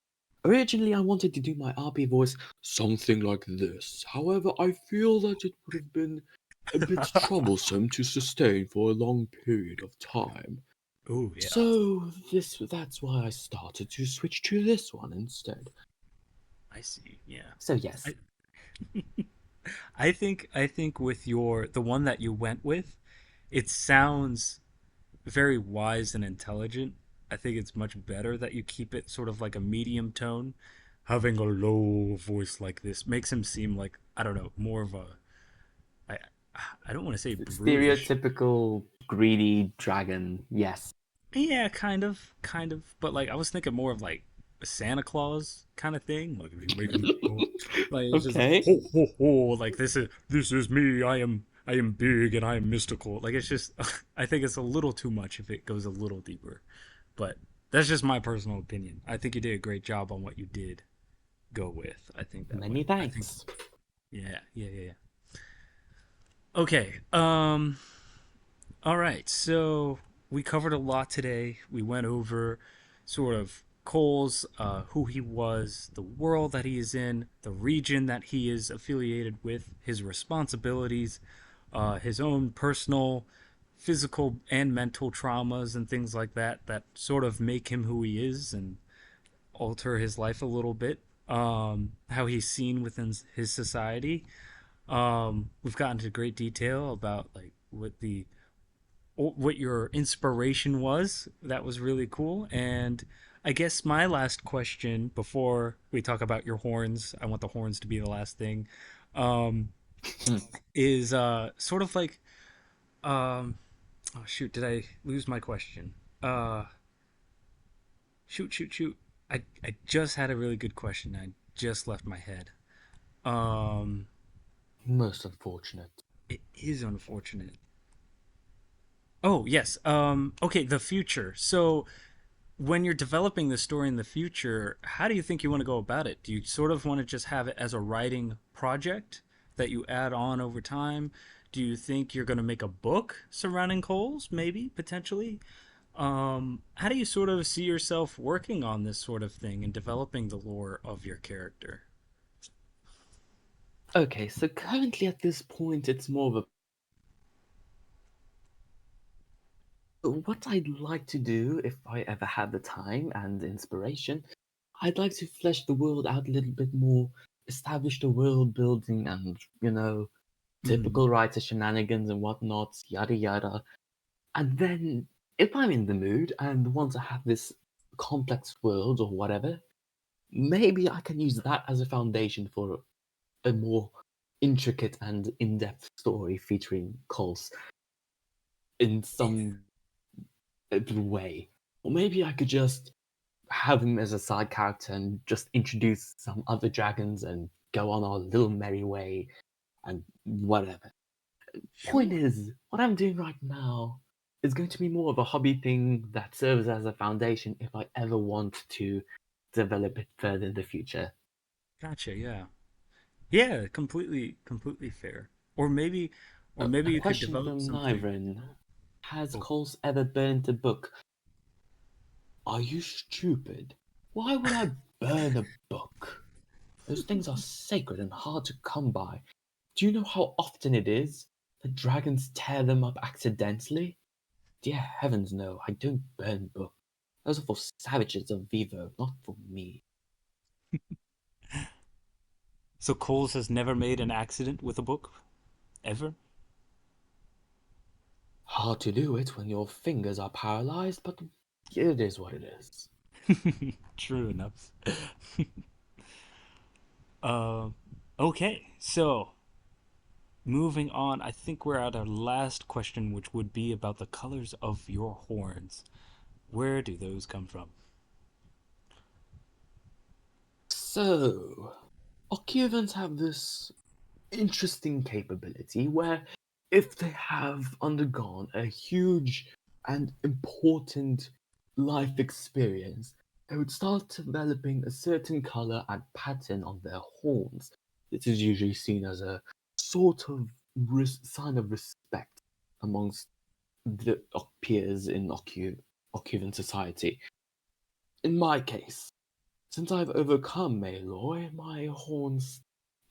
Originally, I wanted to do my RP voice something like this. However, I feel that it would have been a bit troublesome to sustain for a long period of time. Ooh, yeah. So that's why I started to switch to this one instead. I see. Yeah. So yes, I I think with your the one that you went with, it sounds very wise and intelligent. I think it's much better that you keep it sort of like a medium tone. Having a low voice like this makes him seem like, I don't know, more of a I I don't want to say brutish. stereotypical greedy dragon. Yes. Yeah, kind of. But like I was thinking more of like a Santa Claus kind of thing. Like if you make him like it's just like Okay. ho ho ho. Like this is me. I am big and I am mystical. Like it's just I think it's a little too much if it goes a little deeper. But that's just my personal opinion. I think you did a great job on what you did go with. I think that Many went. I think thanks. yeah yeah yeah. Okay. All right. So we covered a lot today. We went over sort of Cole's, who he was, the world that he is in, the region that he is affiliated with, his responsibilities, his own personal, physical, and mental traumas and things like that that sort of make him who he is and alter his life a little bit. How he's seen within his society. We've gotten into great detail about like what the what your inspiration was. That was really cool. And I guess my last question before we talk about your horns, I want the horns to be the last thing, um, is sort of like, um, oh shoot, did I lose my question? Uh, shoot. I just had a really good question. I just left my head. Um, Most unfortunate. it is unfortunate. Oh, yes. Okay, the future. So when you're developing the story in the future, how do you think you want to go about it? Do you sort of want to just have it as a writing project that you add on over time? Do you think you're going to make a book surrounding Coles, maybe, potentially? How do you sort of see yourself working on this sort of thing and developing the lore of your character? Okay, so currently at this point, it's more of what I'd like to do if I ever had the time and inspiration. I'd like to flesh the world out a little bit more, establish the world building and, Mm-hmm. typical writer shenanigans and whatnot, yada yada. And then, if I'm in the mood and want to have this complex world or whatever, maybe I can use that as a foundation for a more intricate and in depth story featuring Coles in some way. Or maybe I could just have him as a side character and just introduce some other dragons and go on our little merry way and whatever. Point Sure. is, what I'm doing right now is going to be more of a hobby thing that serves as a foundation if I ever want to develop it further in the future. Gotcha. Yeah. Yeah. Completely fair. Or maybe, or A maybe you could question develop from something. Nyvrin. Has Oh, Coles ever burnt a book? Are you stupid? Why would I burn a book? Those things are sacred and hard to come by. Do you know how often it is that dragons tear them up accidentally? Dear heavens, no, I don't burn books. Those are for savages of Vivo, not for me. so Coles has never made an accident with a book, ever? Hard to do it when your fingers are paralyzed, but it is what it is. True enough. Uh, okay, so moving on, I think we're at our last question, which would be about the colors of your horns. Where do those come from? So, occupants have this interesting capability where if they have undergone a huge and important life experience, they would start developing a certain color and pattern on their horns. This is usually seen as a sort of sign of respect amongst the peers in occupant society. In my case, since I've overcome Malloy, my horns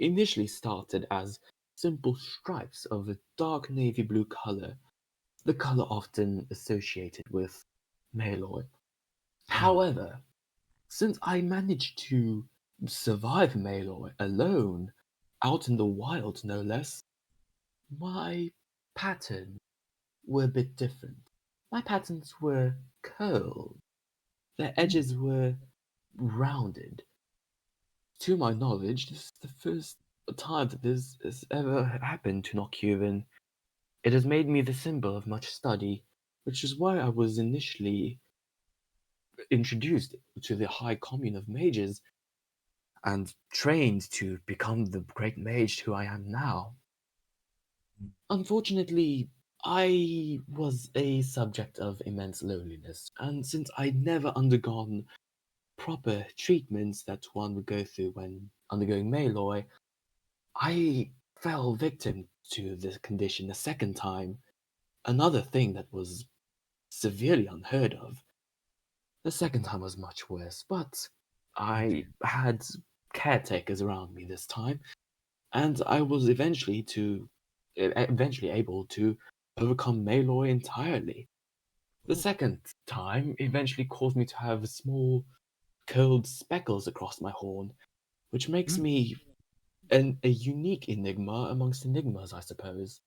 initially started as simple stripes of a dark navy blue color, the color often associated with Malloy. Mm. However, since I managed to survive Malloy alone, out in the wild no less, my patterns were a bit different. My patterns were curled, their edges were rounded. To my knowledge, this is the first time that this has ever happened to Nocuvan. It has made me the symbol of much study, which is why I was initially introduced to the high commune of mages and trained to become the great mage who I am now. Unfortunately, I was a subject of immense loneliness, and since I'd never undergone proper treatments that one would go through when undergoing Malloy, I fell victim to this condition a second time, another thing that was severely unheard of. The second time was much worse, but I Okay. had caretakers around me this time, and I was eventually able to overcome Malloy entirely. The Oh. second time eventually caused me to have small curled speckles across my horn, which makes Mm. me a unique enigma amongst enigmas, I suppose,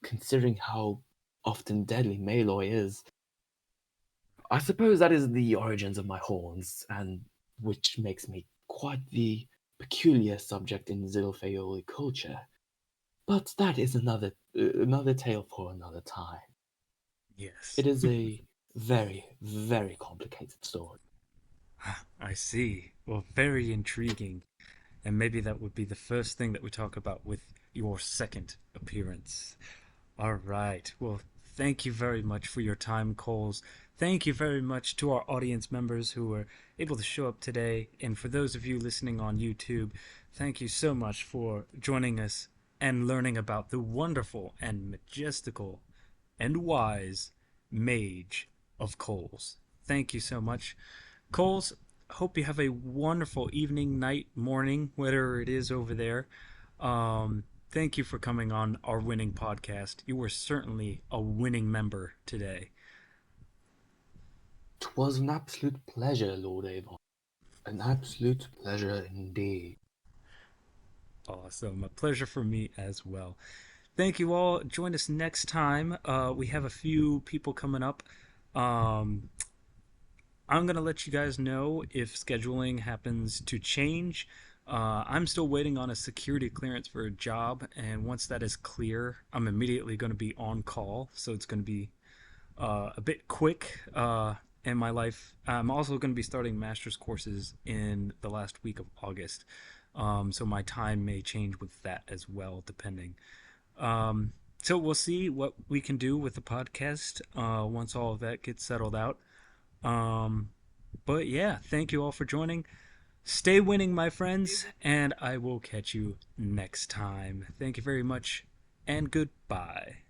considering how often deadly malloy is. I suppose that is the origins of my horns, and which makes me quite the peculiar subject in Zilfayoli culture. But that is another tale for another time. Yes. It is a very, very complicated story. I see. Well, very intriguing. And maybe that would be the first thing that we talk about with your second appearance. All right. Well, thank you very much for your time, Coles. Thank you very much to our audience members who were able to show up today. And for those of you listening on YouTube, thank you so much for joining us and learning about the wonderful and majestical and wise mage of Coles. Thank you so much. Coles, hope you have a wonderful evening, night, morning, whatever it is over there. Thank you for coming on our winning podcast. You were certainly a winning member today. 'Twas an absolute pleasure, Lord Avon. An absolute pleasure indeed. Awesome. A pleasure for me as well. Thank you all. Join us next time. We have a few people coming up. Um, I'm going to let you guys know if scheduling happens to change. I'm still waiting on a security clearance for a job, and once that is clear, I'm immediately going to be on call. So it's going to be a bit quick in my life. I'm also going to be starting master's courses in the last week of August. So my time may change with that as well, depending. So we'll see what we can do with the podcast once all of that gets settled out. Um, but yeah, thank you all for joining. Stay winning, my friends, and I will catch you next time. Thank you very much, and goodbye.